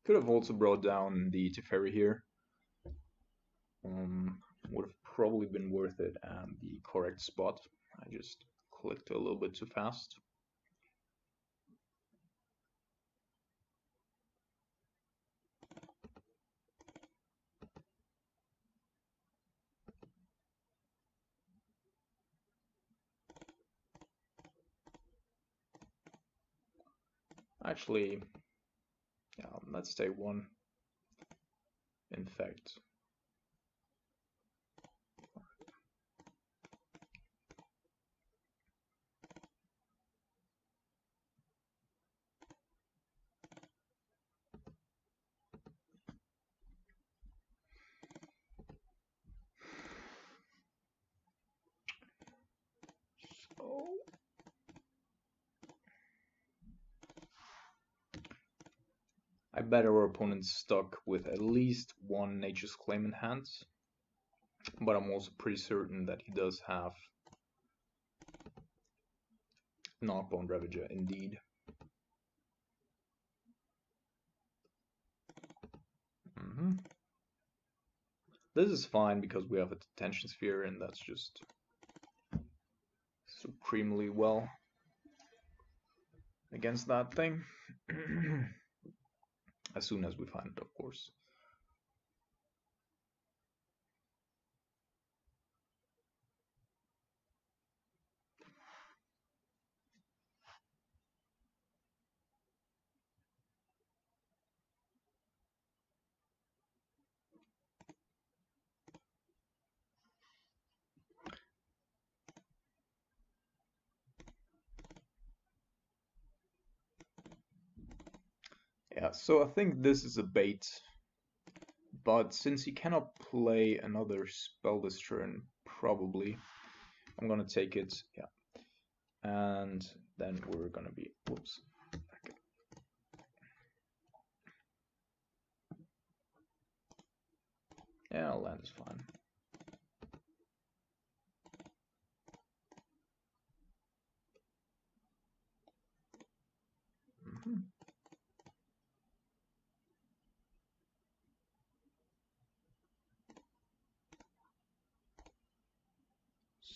Could have also brought down the Teferi here. Um, would have probably been worth it at the correct spot. I just clicked a little bit too fast. Actually, yeah, let's take one. In fact, so I bet our opponent's stuck with at least one Nature's Claim in hand, but I'm also pretty certain that he does have Knockbone Ravager indeed. This is fine because we have a Detention Sphere and that's just supremely well against that thing. As soon as we find it, of course. Yeah, so I think this is a bait, but since he cannot play another spell this turn, probably, I'm gonna take it, yeah. And then we're gonna be, whoops. Okay. Yeah, land is fine.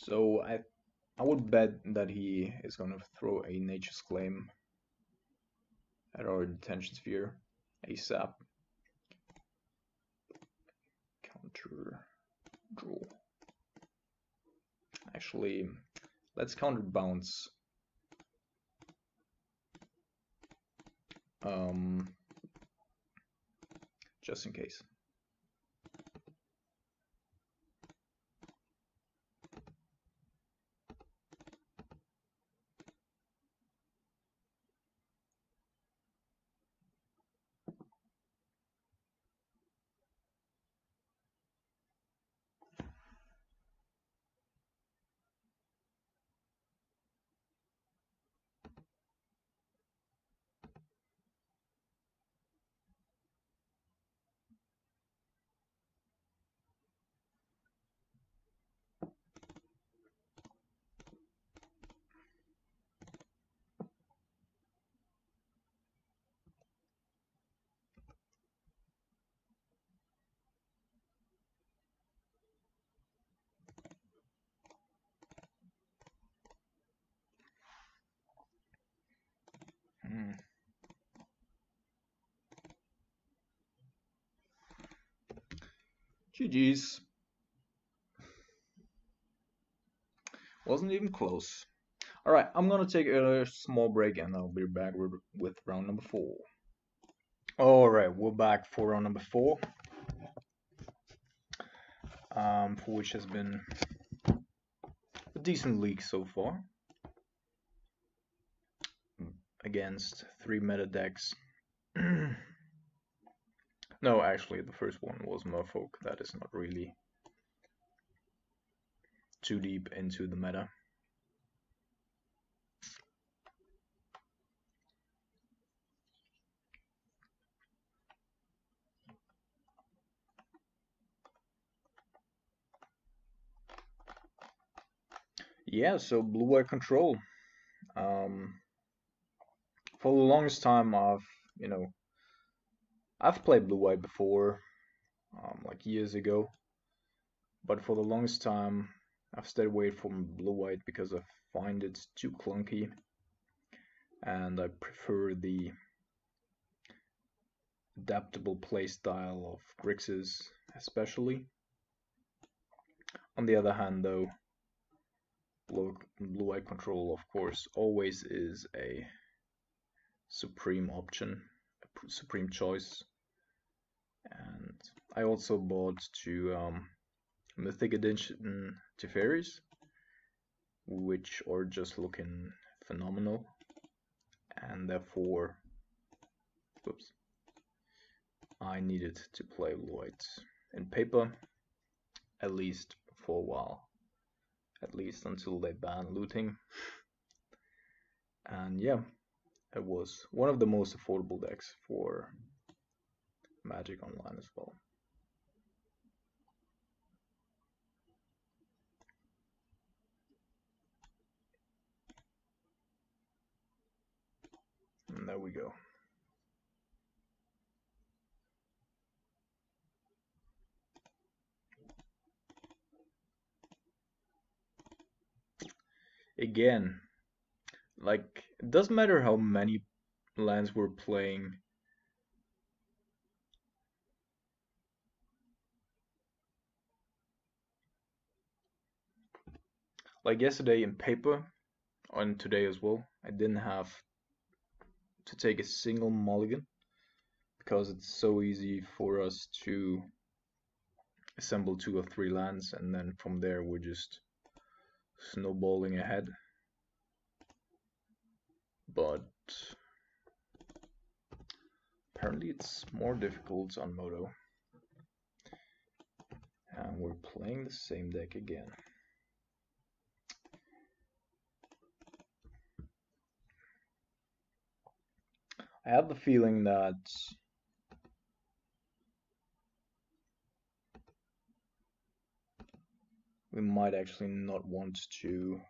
So I would bet that he is gonna throw a Nature's Claim at our Detention Sphere ASAP. Counter draw. Actually, let's counter bounce. Just in case. GG's. Wasn't even close. Alright, I'm gonna take a small break and I'll be back with round number 4. Alright, we're back for round number 4. For which has been a decent league so far. Against 3 meta decks. No, actually, the first one was Merfolk. That is not really too deep into the meta. Yeah, so blue-white control. For the longest time, I've played blue-white before, like years ago. But for the longest time, I've stayed away from blue-white because I find it too clunky, and I prefer the adaptable playstyle of Grixis, especially. On the other hand, though, blue-white control, of course, always is a supreme option, a supreme choice. And I also bought two Mythic Edition Teferis, which are just looking phenomenal, and therefore, whoops, I needed to play blue-white in paper, at least for a while, at least until they ban looting. And yeah, it was one of the most affordable decks for Magic Online as well. And there we go. Again, like, it doesn't matter how many lands we're playing. Like yesterday in paper, and today as well, I didn't have to take a single mulligan because it's so easy for us to assemble 2 or 3 lands, and then from there we're just snowballing ahead. But apparently it's more difficult on Modo. And we're playing the same deck again. I have the feeling that we might actually not want to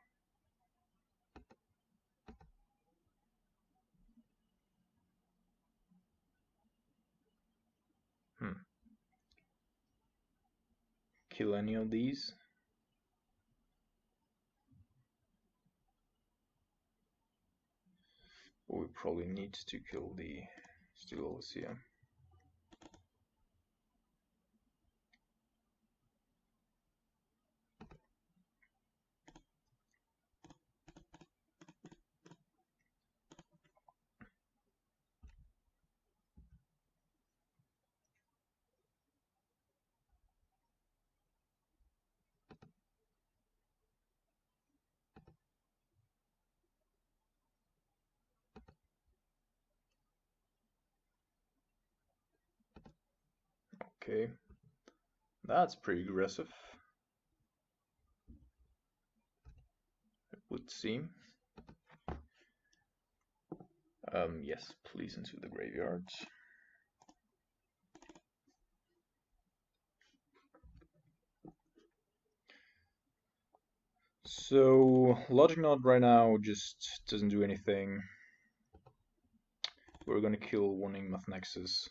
kill any of these. But we probably need to kill the Steel Overseer. Okay, that's pretty aggressive, it would seem. Yes, please into the graveyard. So, Logic Knot right now just doesn't do anything. We're gonna kill one Ingmath Nexus.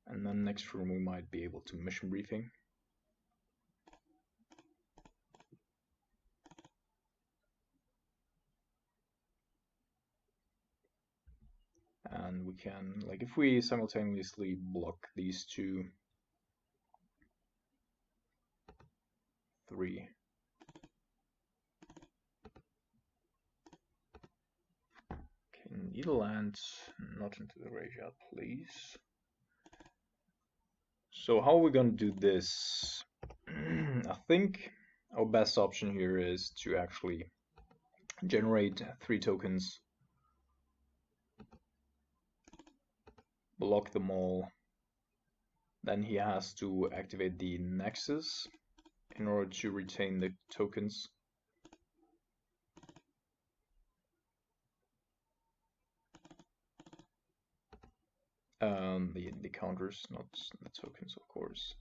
And then next turn we might be able to mission briefing. And we can, like, if we simultaneously block these 2, 3. Okay, need a land, not into the graveyard, please. So how are we gonna do this? I think our best option here is to actually generate 3 tokens, block them all, then he has to activate the Nexus in order to retain the tokens. The counters, not the tokens, of course.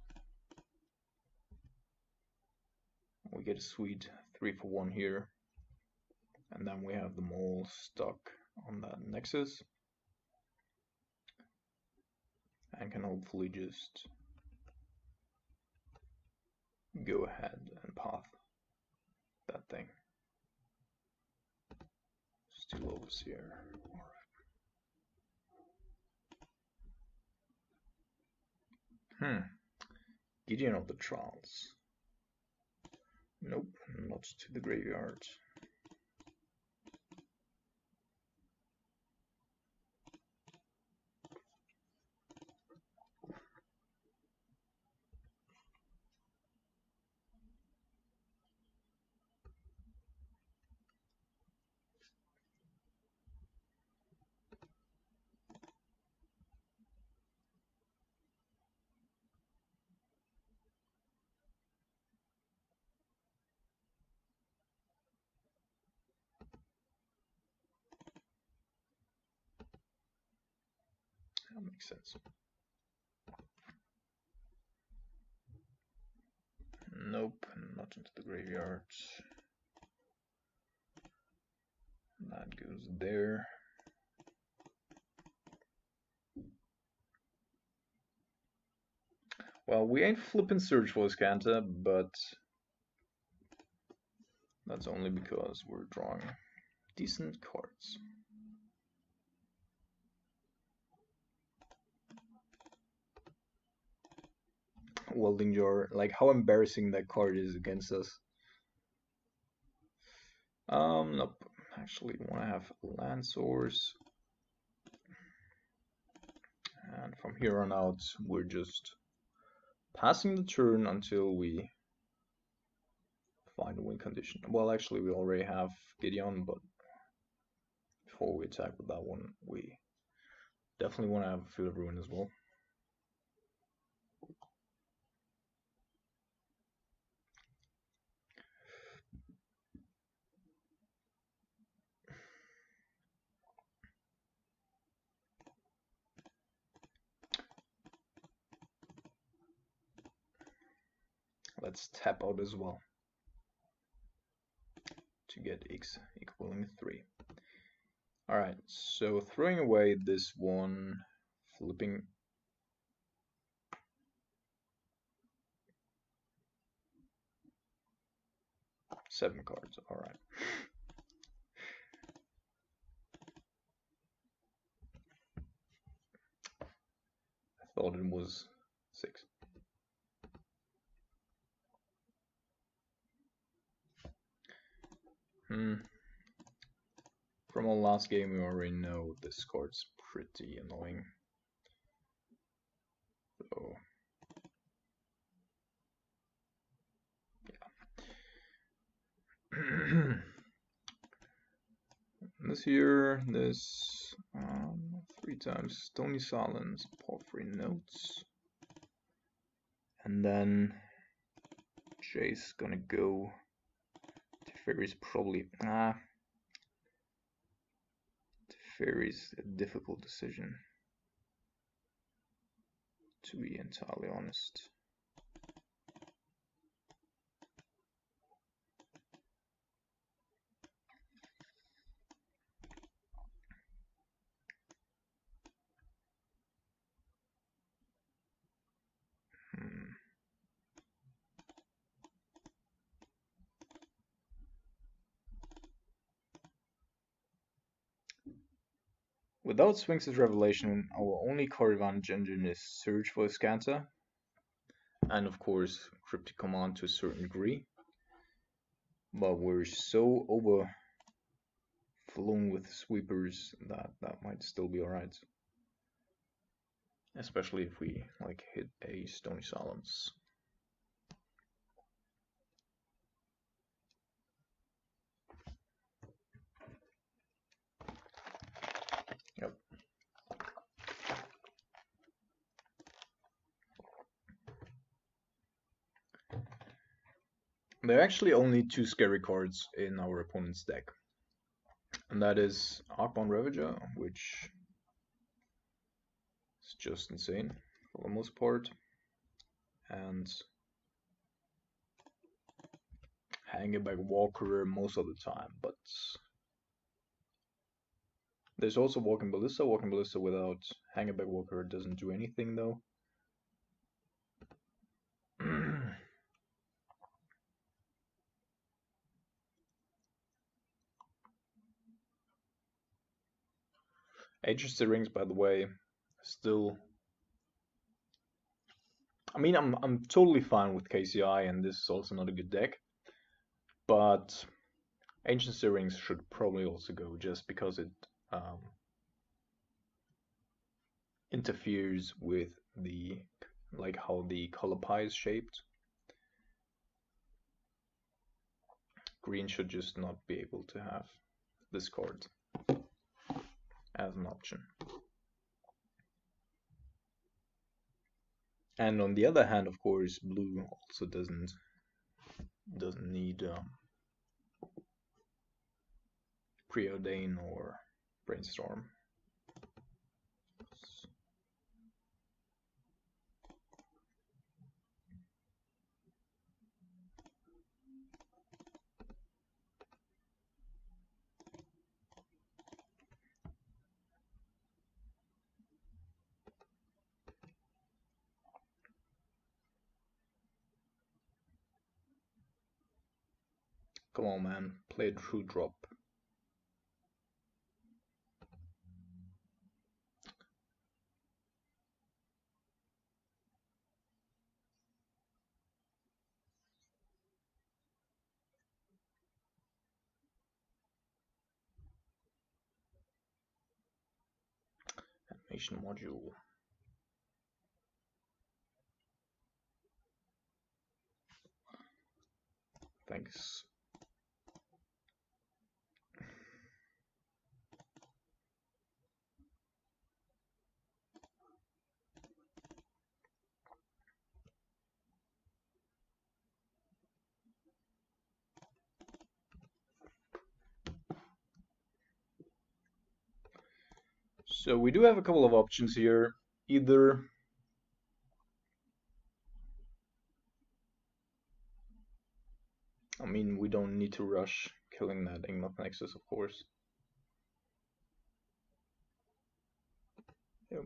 We get a sweet 3-for-1 here, and then we have them all stuck on that Nexus, and can hopefully just go ahead and path that thing. Still overseer. Gideon of the Trials. Nope, not to the graveyard. That makes sense. Nope, not into the graveyard. That goes there. Well, we ain't flipping Search for Scanta, but that's only because we're drawing decent cards. Welding Jar, like how embarrassing that card is against us. Nope. Actually, want to have land source, and from here on out, we're just passing the turn until we find a win condition. Well, actually, we already have Gideon, but before we attack with that one, we definitely want to have a Field of Ruin as well. Let's tap out as well to get X equaling 3. Alright, so throwing away this one, flipping seven cards. Alright. I thought it was 6. From our last game, we already know this card's pretty annoying. So, yeah. This here, this 3 times Stony Silence, Porphyry Notes, and then Jay's gonna go. Teferi's probably Teferi's a difficult decision, to be entirely honest. Without Sphinx's Revelation, our only card advantage engine is Search for Scanta, and of course Cryptic Command to a certain degree. But we're so overflowing with sweepers that that might still be alright. Especially if we like hit a Stony Silence. Yep. There are actually only 2 scary cards in our opponent's deck. And that is Arcbound Ravager, which is just insane for the most part. And Hangback Walker most of the time, but there's also Walking Ballista. Walking Ballista without Hangback Walker doesn't do anything though. Agency Rings, by the way, still. I mean, I'm totally fine with KCI, and this is also not a good deck. But Agency Rings should probably also go, just because it interferes with the like how the color pie is shaped. Green should just not be able to have this card as an option. And on the other hand, of course, blue also doesn't need Preordain or Brainstorm. Come on, man, play a true drop. Animation module. Thanks. So we do have a couple of options here. Either I mean, we don't need to rush killing that Ignat Nexus, of course. Yep.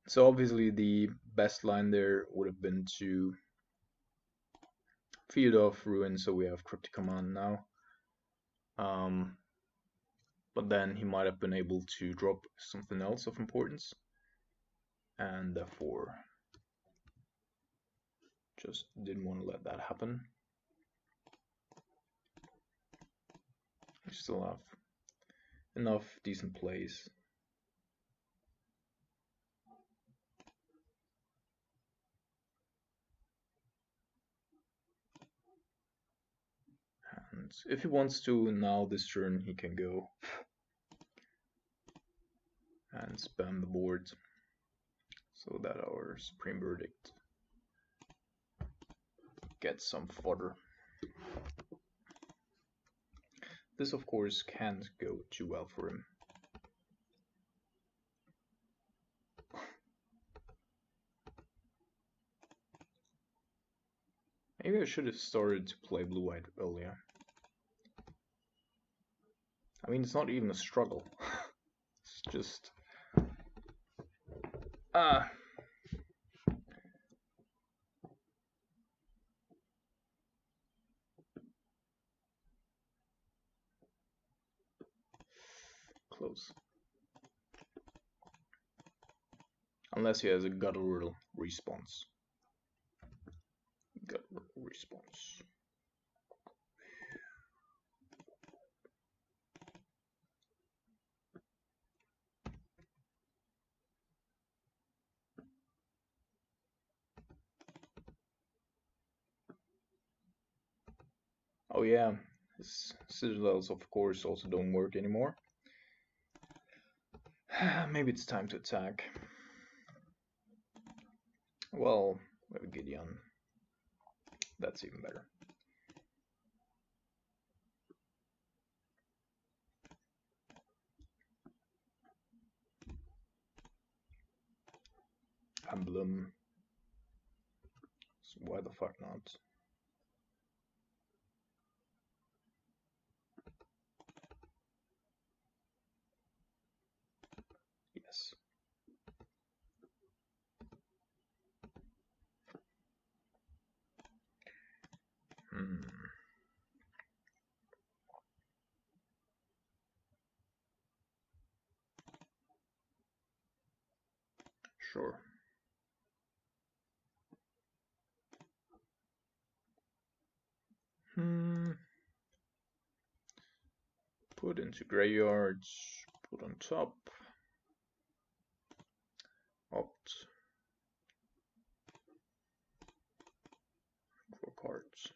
So obviously the best line there would have been to feed off Ruin, so we have Cryptic Command now. But then he might have been able to drop something else of importance, and therefore just didn't want to let that happen. We still have enough decent plays. And if he wants to now this turn, he can go and spam the board so that our Supreme Verdict gets some fodder. This of course can't go too well for him. Maybe I should have started to play blue-white earlier. I mean, it's not even a struggle. It's just... Close. Unless he has a guttural response. Guttural response. Oh yeah, his citadels of course also don't work anymore. Maybe it's time to attack. Well, we have Gideon. That's even better. emblem. So why the fuck not? Yes. Sure. Put into graveyards. Put on top. Opt. Draw cards.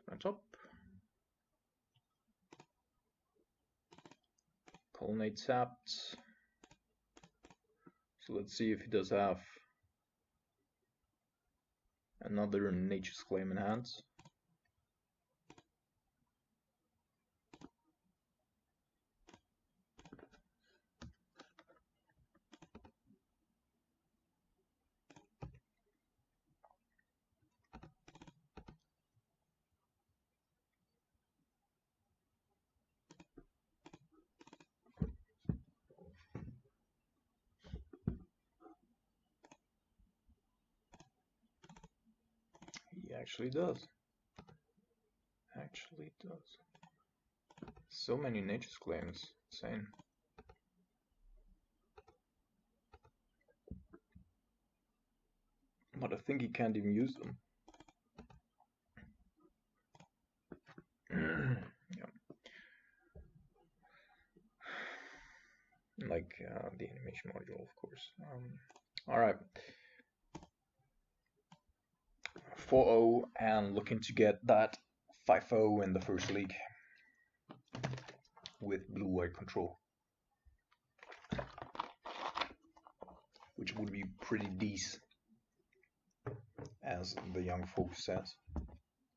Put on top. Colonnade tapped. So let's see if he does have another Nature's Claim in hand. He actually does. Actually does. So many Nature's Claims. Insane. But I think he can't even use them. Yeah. Like the animation module, of course. Alright. 4-0 and looking to get that 5-0 in the first league with blue-white control, which would be pretty decent, as the young folks says.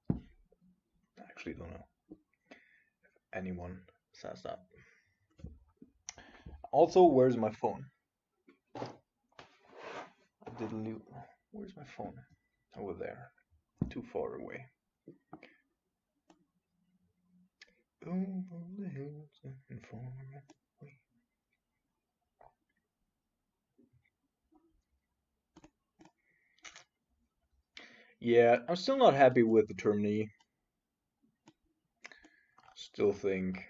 I actually don't know if anyone says that. Also, where's my phone? Where's my phone? Over there. Too far away. Over the hills and far away. Yeah, I'm still not happy with the tourney. Still think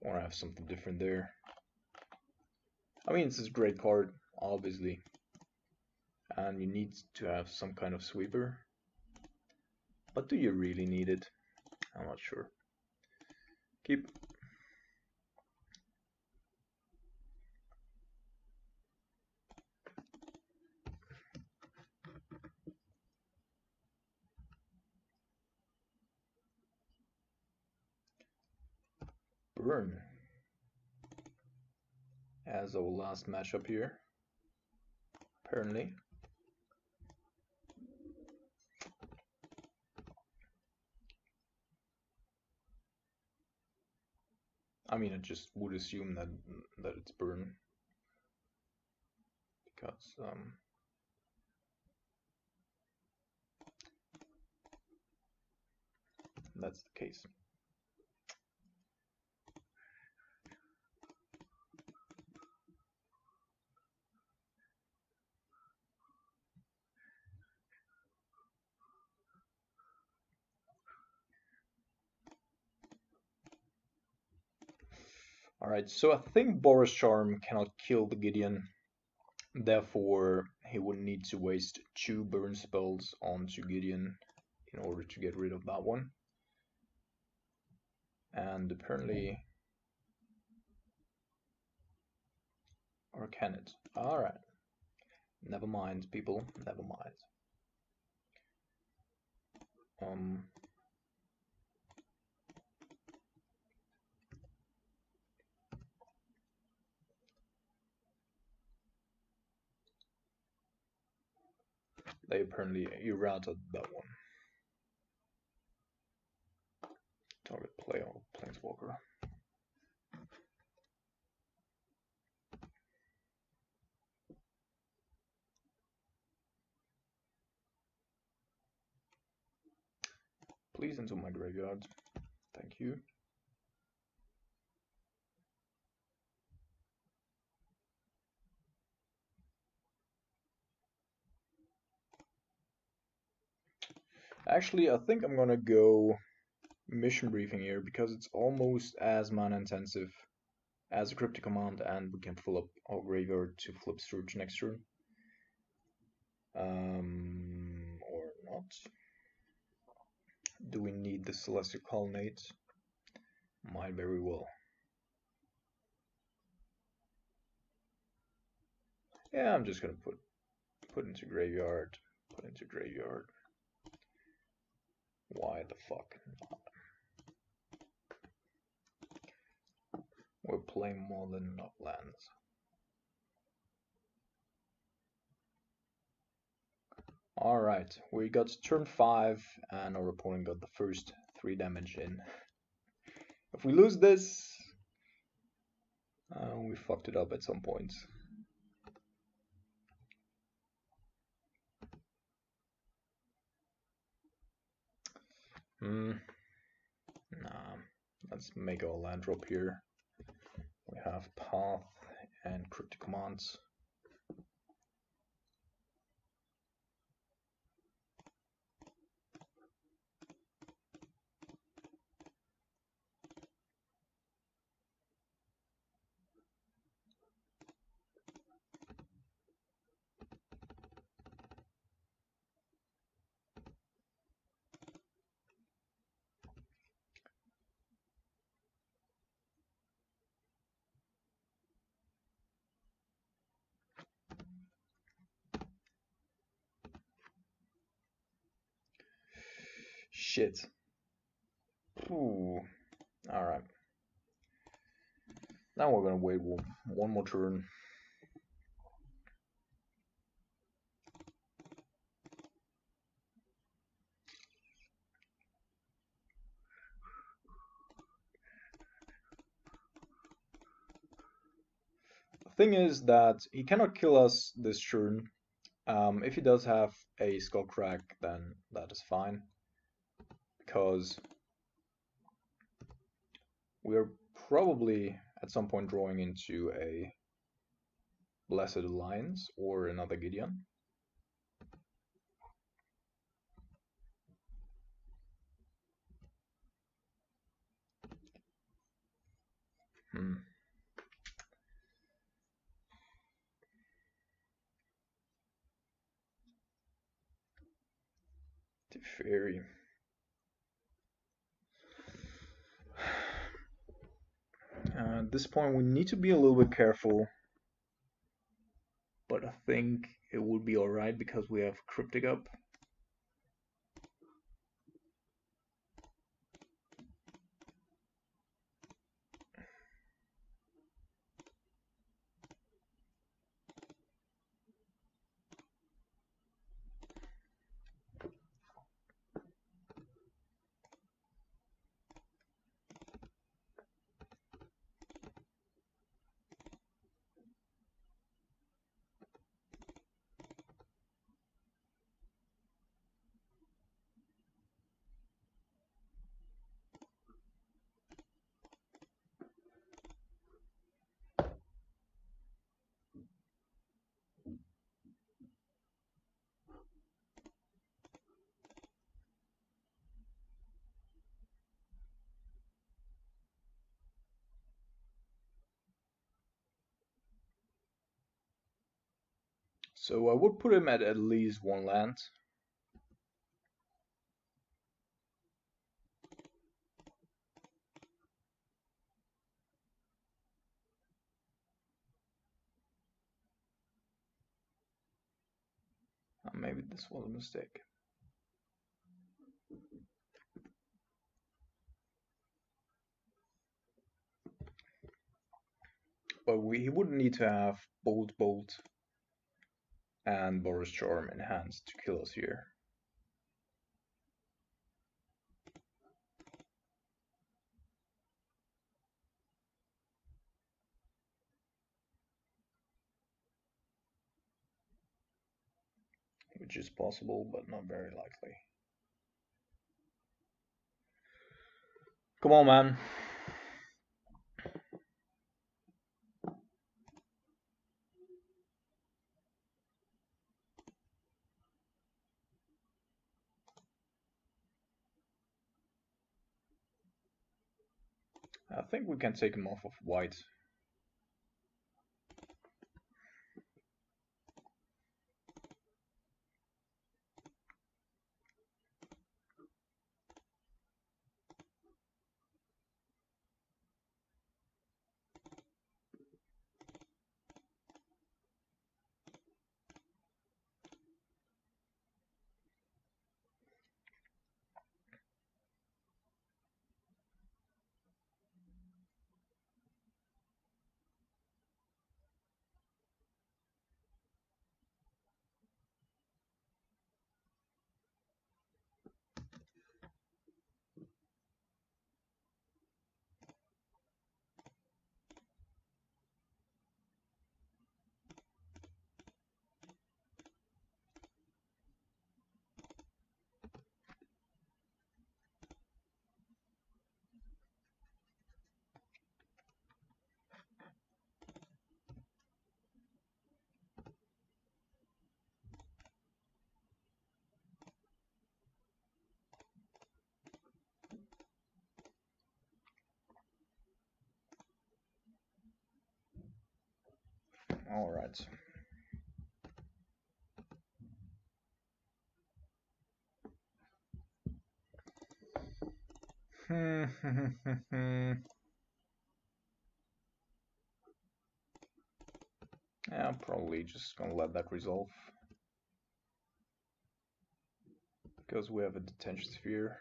I want to have something different there. I mean, it's a great card, obviously, and you need to have some kind of sweeper. But do you really need it? I'm not sure. Keep. Burn as our last matchup here, apparently. I mean, I just would assume that it's burn because that's the case. Alright, so I think Boris Charm cannot kill the Gideon, therefore he would need to waste 2 burn spells onto Gideon in order to get rid of that one. And apparently... Or can it? Alright. Never mind, people, never mind. They apparently errated that one. Target player Planeswalker. Please into my graveyard. Thank you. Actually, I think I'm gonna go mission briefing here because it's almost as mana intensive as a cryptic command, and we can fill up our graveyard to flip Surge next turn. Or not. Do we need the Celestial Colonnade? Might very well. Yeah, I'm just gonna put into graveyard. Put into graveyard. Why the fuck not? We're playing more than enough lands. Alright, we got turn 5 and our opponent got the first 3 damage in. If we lose this, we fucked it up at some point. Nah, let's make our land drop here. We have Path and Cryptic Commands. Shit. Ooh. Alright. Now we're gonna wait one more turn. The thing is that he cannot kill us this turn. If he does have a Skullcrack, then that is fine, because we're probably at some point drawing into a Blessed Alliance or another Gideon. Teferi. At this point, we need to be a little bit careful, but I think it would be alright because we have Cryptic up. So I would put him at least one land. Maybe this was a mistake. But he wouldn't need to have Bolt and Boris Charm in hands to kill us here. Which is possible, but not very likely. Come on, man. I think we can take him off of white. All right. Yeah, I'm probably just gonna let that resolve because we have a detention sphere.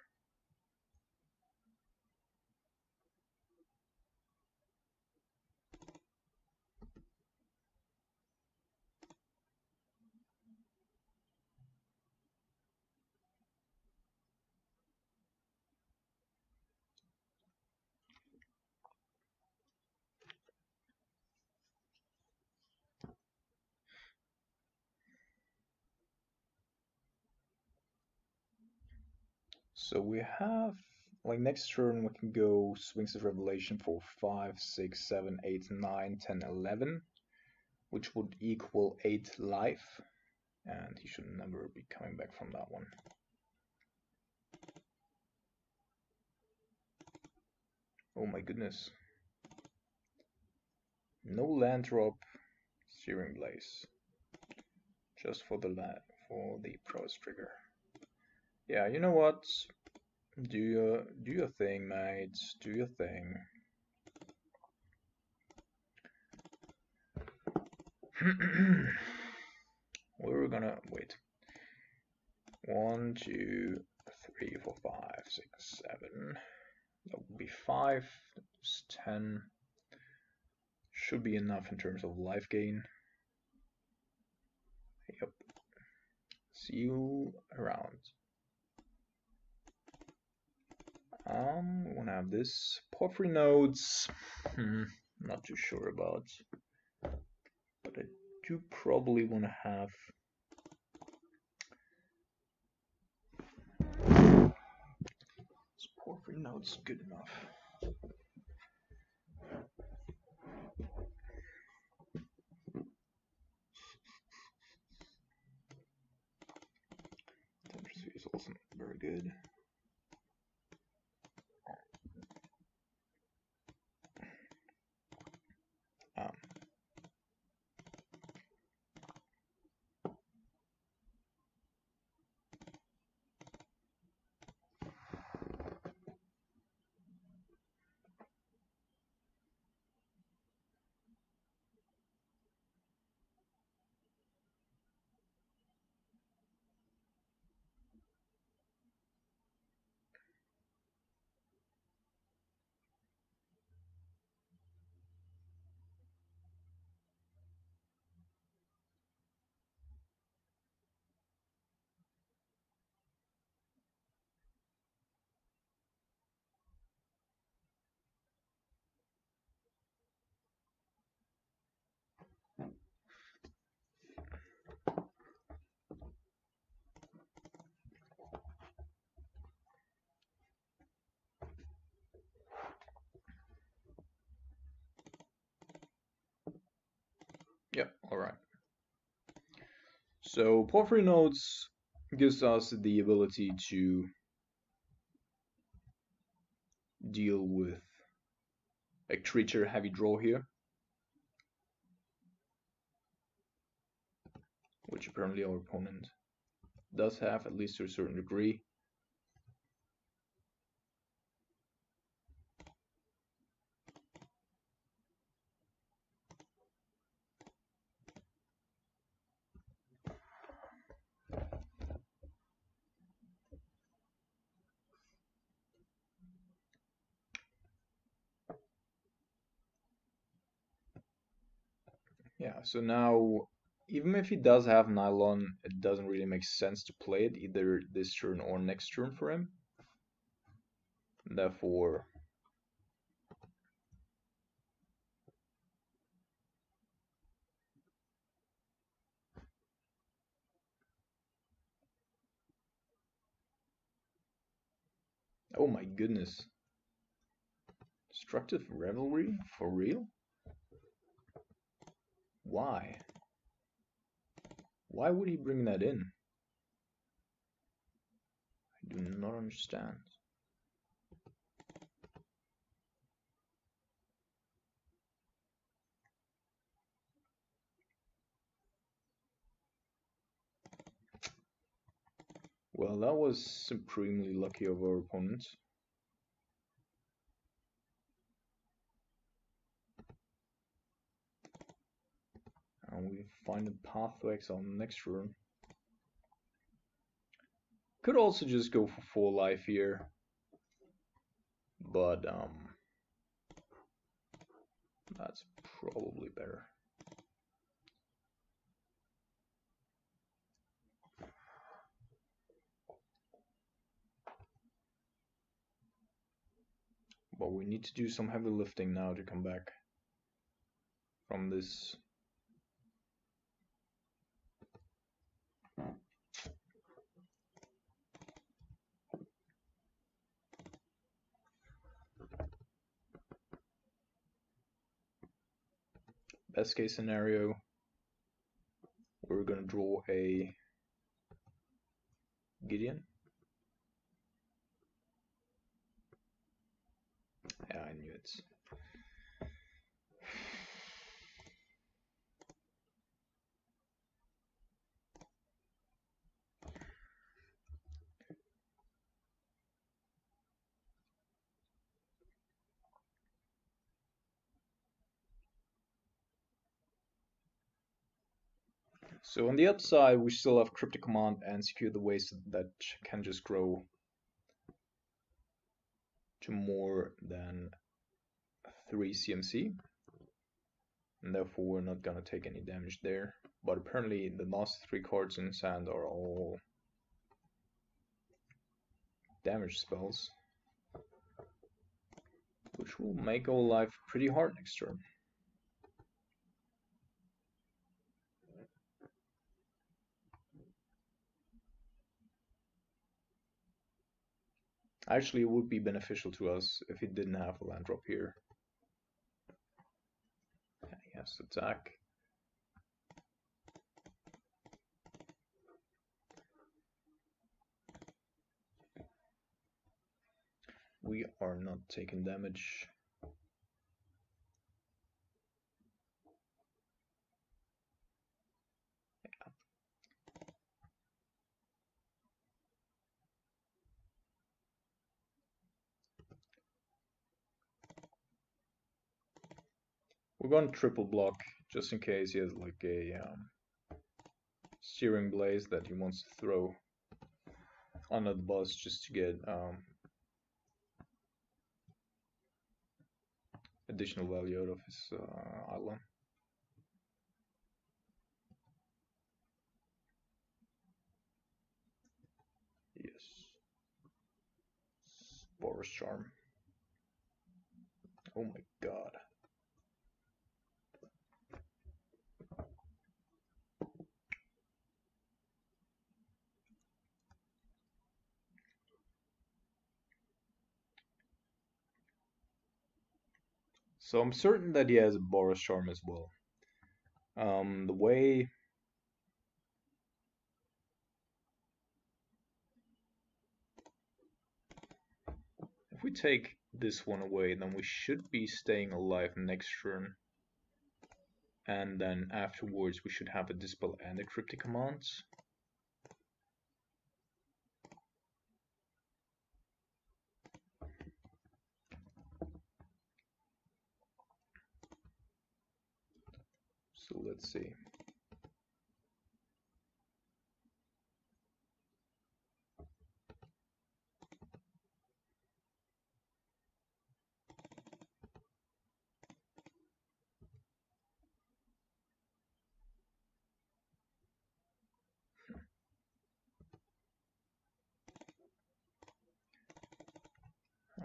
So we have, like, next turn we can go Swings of Revelation for 5, 6, 7, 8, 9, 10, 11, which would equal 8 life, and he should never be coming back from that one. Oh my goodness. No land drop, Searing Blaze. Just for the prowess trigger. Yeah, you know what? Do your thing, mates. Do your thing. We're gonna wait. 1, 2, 3, 4, 5, 6, 7. That would be 5. That's 10. Should be enough in terms of life gain. Yep. See you around. We wanna have this. Porphyry nodes. Not too sure about. But I do probably wanna have. This porphyry node's good enough. Temperature is also not very good. Alright. So Porphyry Nodes gives us the ability to deal with a creature heavy draw here, which apparently our opponent does have, at least to a certain degree. Yeah, so now, even if he does have Nylon, it doesn't really make sense to play it either this turn or next turn for him. Therefore, oh my goodness. Destructive Revelry? For real? Why? Why would he bring that in? I do not understand. Well, that was supremely lucky of our opponent. And we find a path to exile next turn. Could also just go for 4 life here. But that's probably better. But we need to do some heavy lifting now to come back from this. Best case scenario, we're gonna draw a Gideon. Yeah, I knew it. So on the upside, we still have Cryptic Command and Secure the Waste that can just grow to more than 3 CMC. And therefore we're not gonna take any damage there. But apparently the last 3 cards in Sand are all damage spells, which will make our life pretty hard next turn. Actually, it would be beneficial to us if he didn't have a land drop here. He has to attack. We are not taking damage. We're going to triple block just in case he has like a Searing Blaze that he wants to throw under the bus just to get additional value out of his island. Yes. Boris Charm. Oh my god. So I'm certain that he has a Boris Charm as well. The way if we take this one away, then we should be staying alive next turn, and then afterwards we should have a dispel and a cryptic commands. So let's see.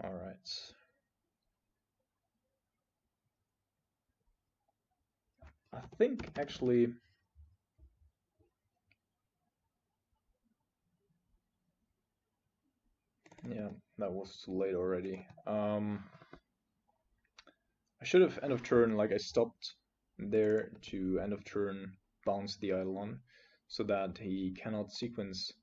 All right. I think actually, yeah, that was too late already. I should have end of turn, like I stopped there to end of turn bounce the Eidolon so that he cannot sequence.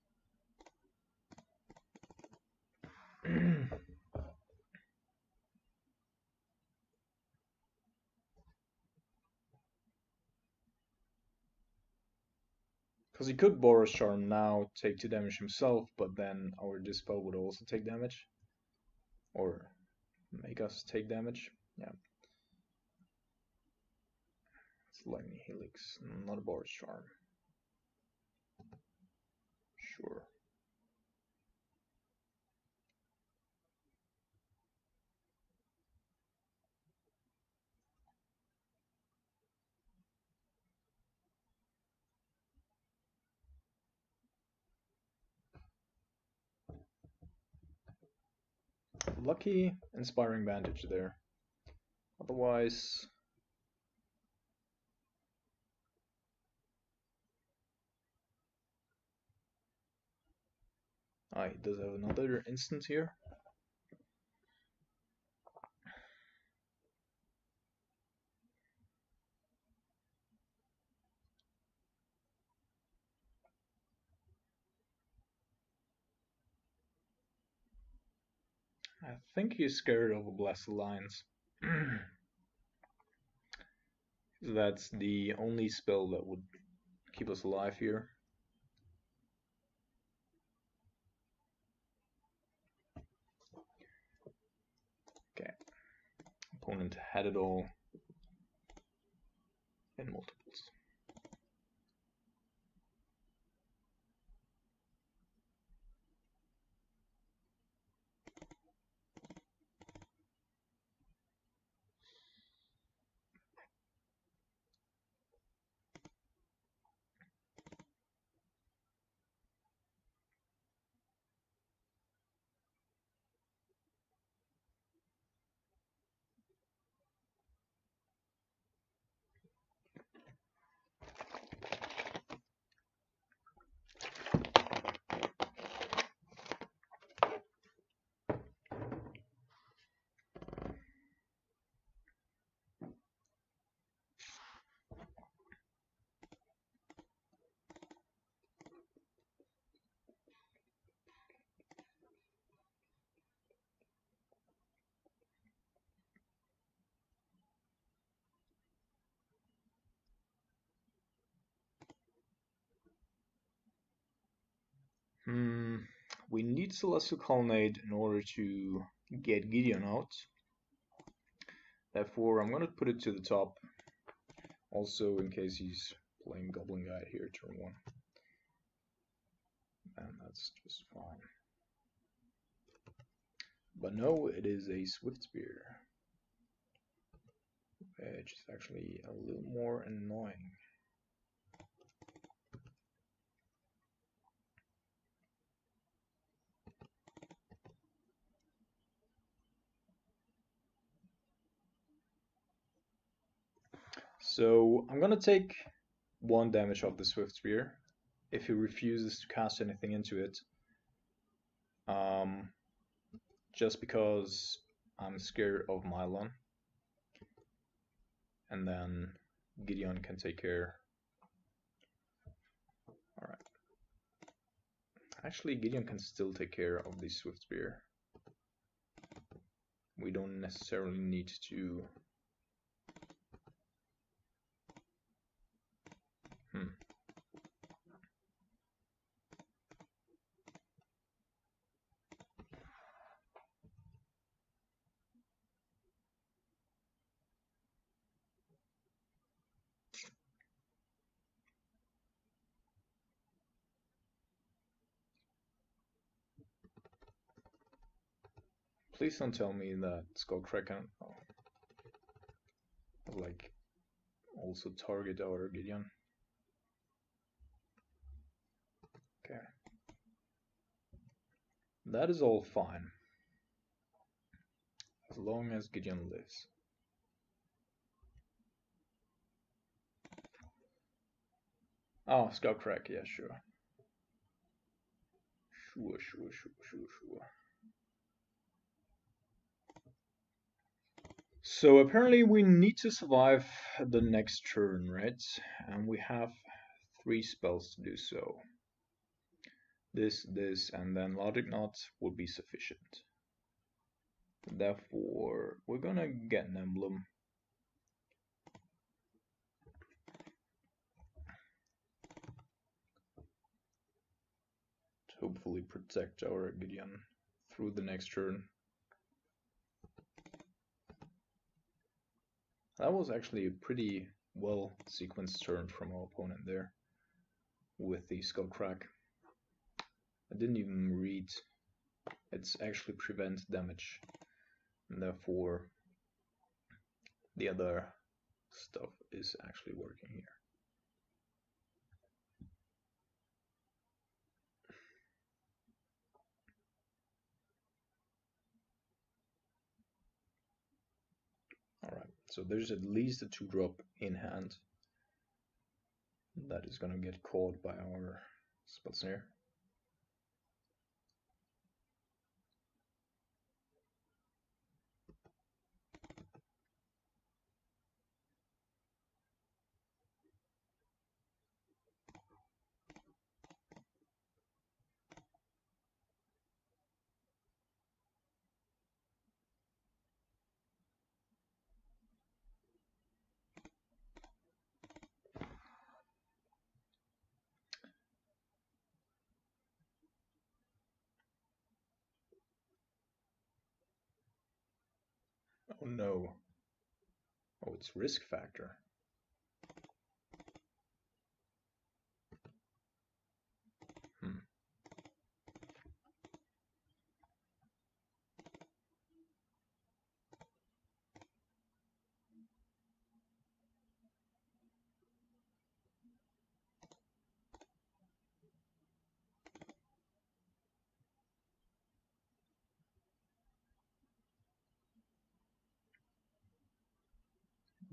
Because he could Boros Charm now, take 2 damage himself, but then our Dispel would also take damage. Or make us take damage. Yeah. It's Lightning Helix, not a Boros Charm. Sure. Lucky Inspiring Vantage there. Otherwise, he does have another instant here. I think he's scared of a Blessed Alliance. That's the only spell that would keep us alive here. Okay. Opponent had it all in multiples. We need Celestial Colonnade in order to get Gideon out. Therefore, I'm going to put it to the top. Also, in case he's playing Goblin Guide here, turn 1. And that's just fine. But no, it is a Swift Spear, which is actually a little more annoying. So I'm gonna take 1 damage off the Swift Spear if he refuses to cast anything into it. Just because I'm scared of Mylon. And then Gideon can take care. Alright. Actually, Gideon can still take care of the Swift Spear. We don't necessarily need to... Please don't tell me that Skullcrack can like also target our Gideon. Okay. That is all fine. As long as Gideon lives. Oh, Skullcrack, yeah, sure. Sure. So apparently we need to survive the next turn, right? And we have 3 spells to do so. This, and then Logic Knot would be sufficient. Therefore, we're gonna get an emblem. To hopefully protect our Gideon through the next turn. That was actually a pretty well sequenced turn from our opponent there with the Skullcrack. I didn't even read it's actually prevent damage, and therefore the other stuff is actually working here. Alright, so there's at least a 2-drop in hand that is gonna get caught by our Spell Snare. Oh no. Oh, it's risk factor.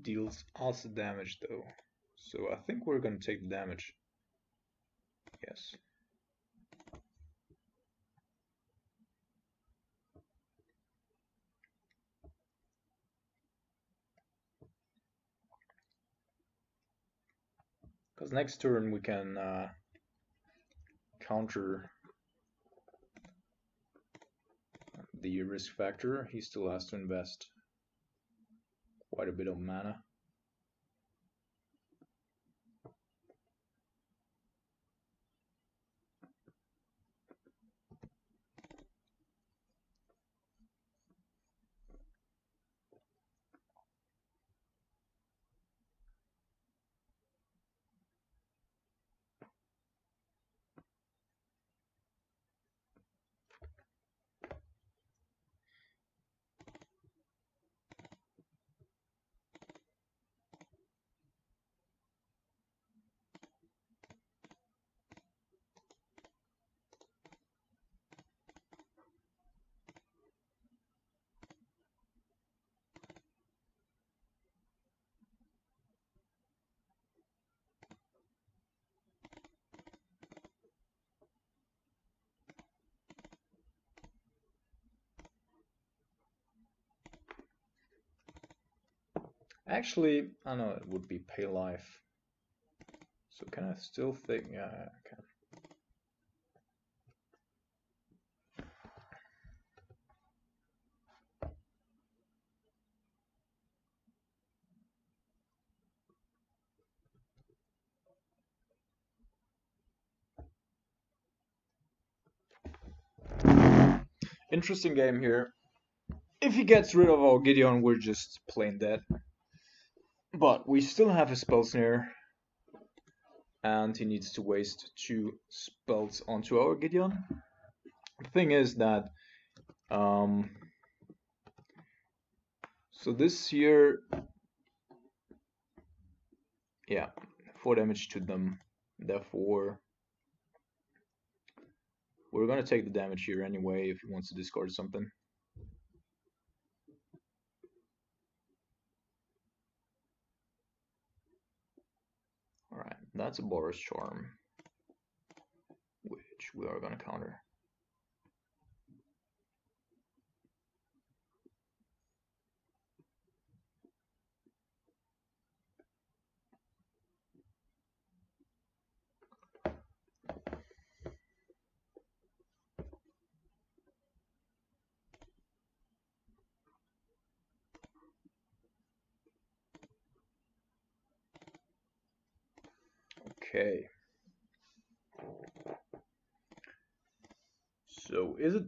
Deals us damage though, so I think we're gonna take the damage. Yes. Because next turn we can counter the risk factor. He still has to invest quite a bit of mana. Actually, I know it would be pay life. So can I still think? Yeah, I can. Interesting game here. If he gets rid of our Gideon, we're just plain dead. But we still have a spell snare, and he needs to waste 2 spells onto our Gideon. The thing is that, so this here, yeah, 4 damage to them. Therefore, we're gonna take the damage here anyway if he wants to discard something. Alright, that's a Boros Charm, which we are gonna counter. Okay. So is it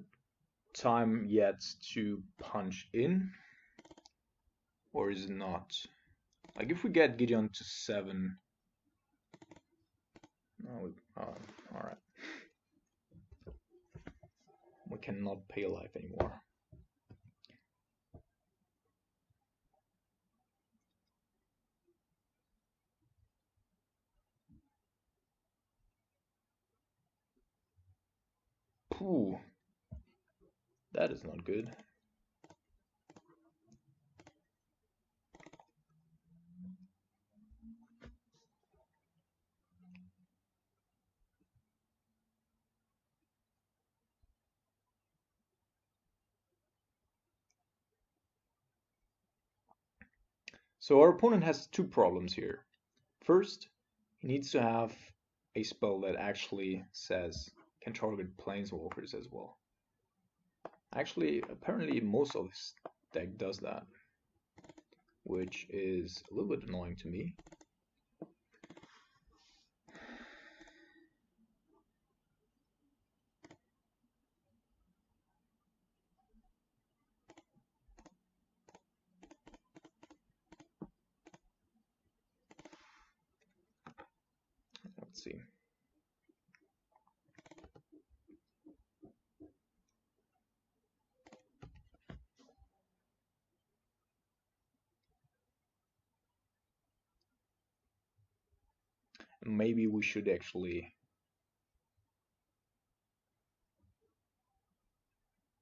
time yet to punch in? Or is it not? Like if we get Gideon to 7. No, alright. We cannot pay life anymore. Pooh. That is not good. So our opponent has 2 problems here. First, he needs to have a spell that actually says can target planeswalkers as well. Actually, apparently most of this deck does that, which is a little bit annoying to me. Let's see. Maybe we should actually...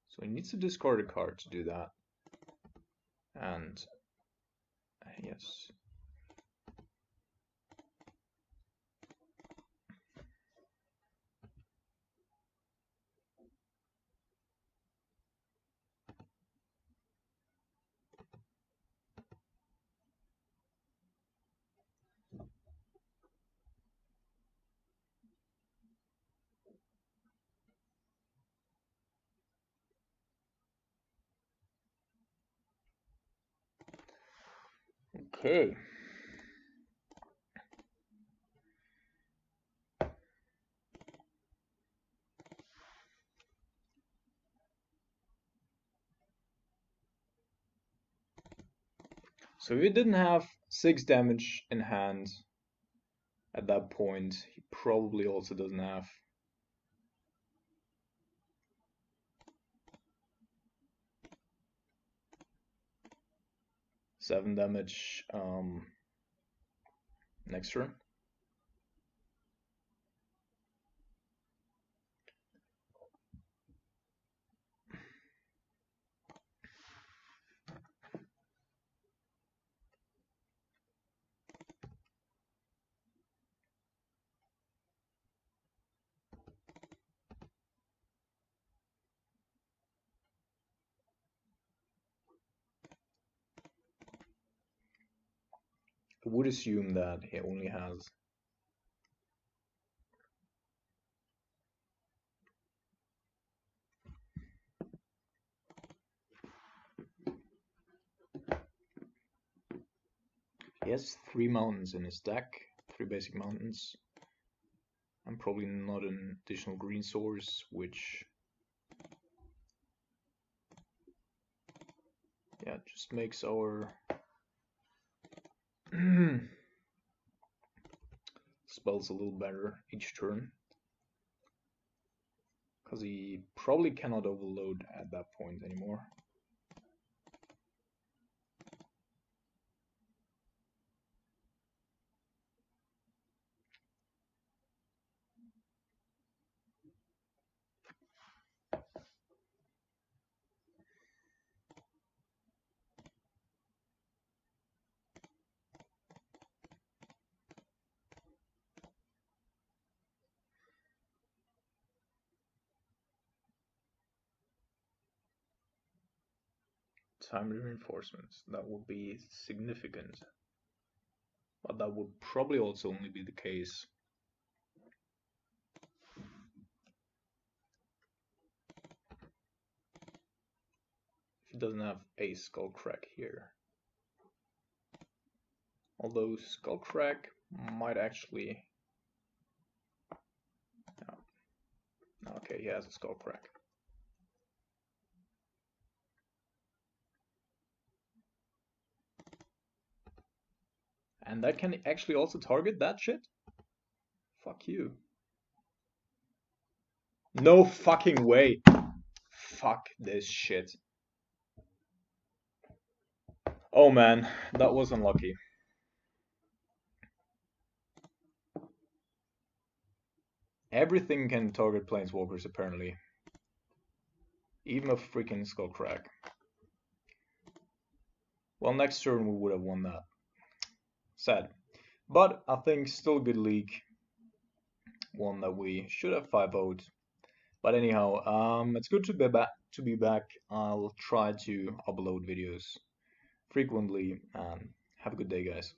So he needs to discard a card to do that. And yes. Okay. So if he didn't have 6 damage in hand at that point, he probably also doesn't have 7 damage next turn. I would assume that he only has... He has 3 mountains in his deck, 3 basic mountains, and probably not an additional green source, which... yeah, just makes our spells a little better each turn. Because he probably cannot overload at that point anymore. Timely reinforcements, that would be significant. But that would probably also only be the case if he doesn't have a Skullcrack here. Although Skullcrack might actually... no. Okay, he has a Skullcrack. And that can actually also target that shit? Fuck you. No fucking way. Fuck this shit. Oh man, that was unlucky. Everything can target planeswalkers apparently. Even a freaking Skullcrack. Well, next turn we would have won that. Sad. But I think still good league. One that we should have 5-0'd. But anyhow, it's good to be back. I'll try to upload videos frequently, and have a good day, guys.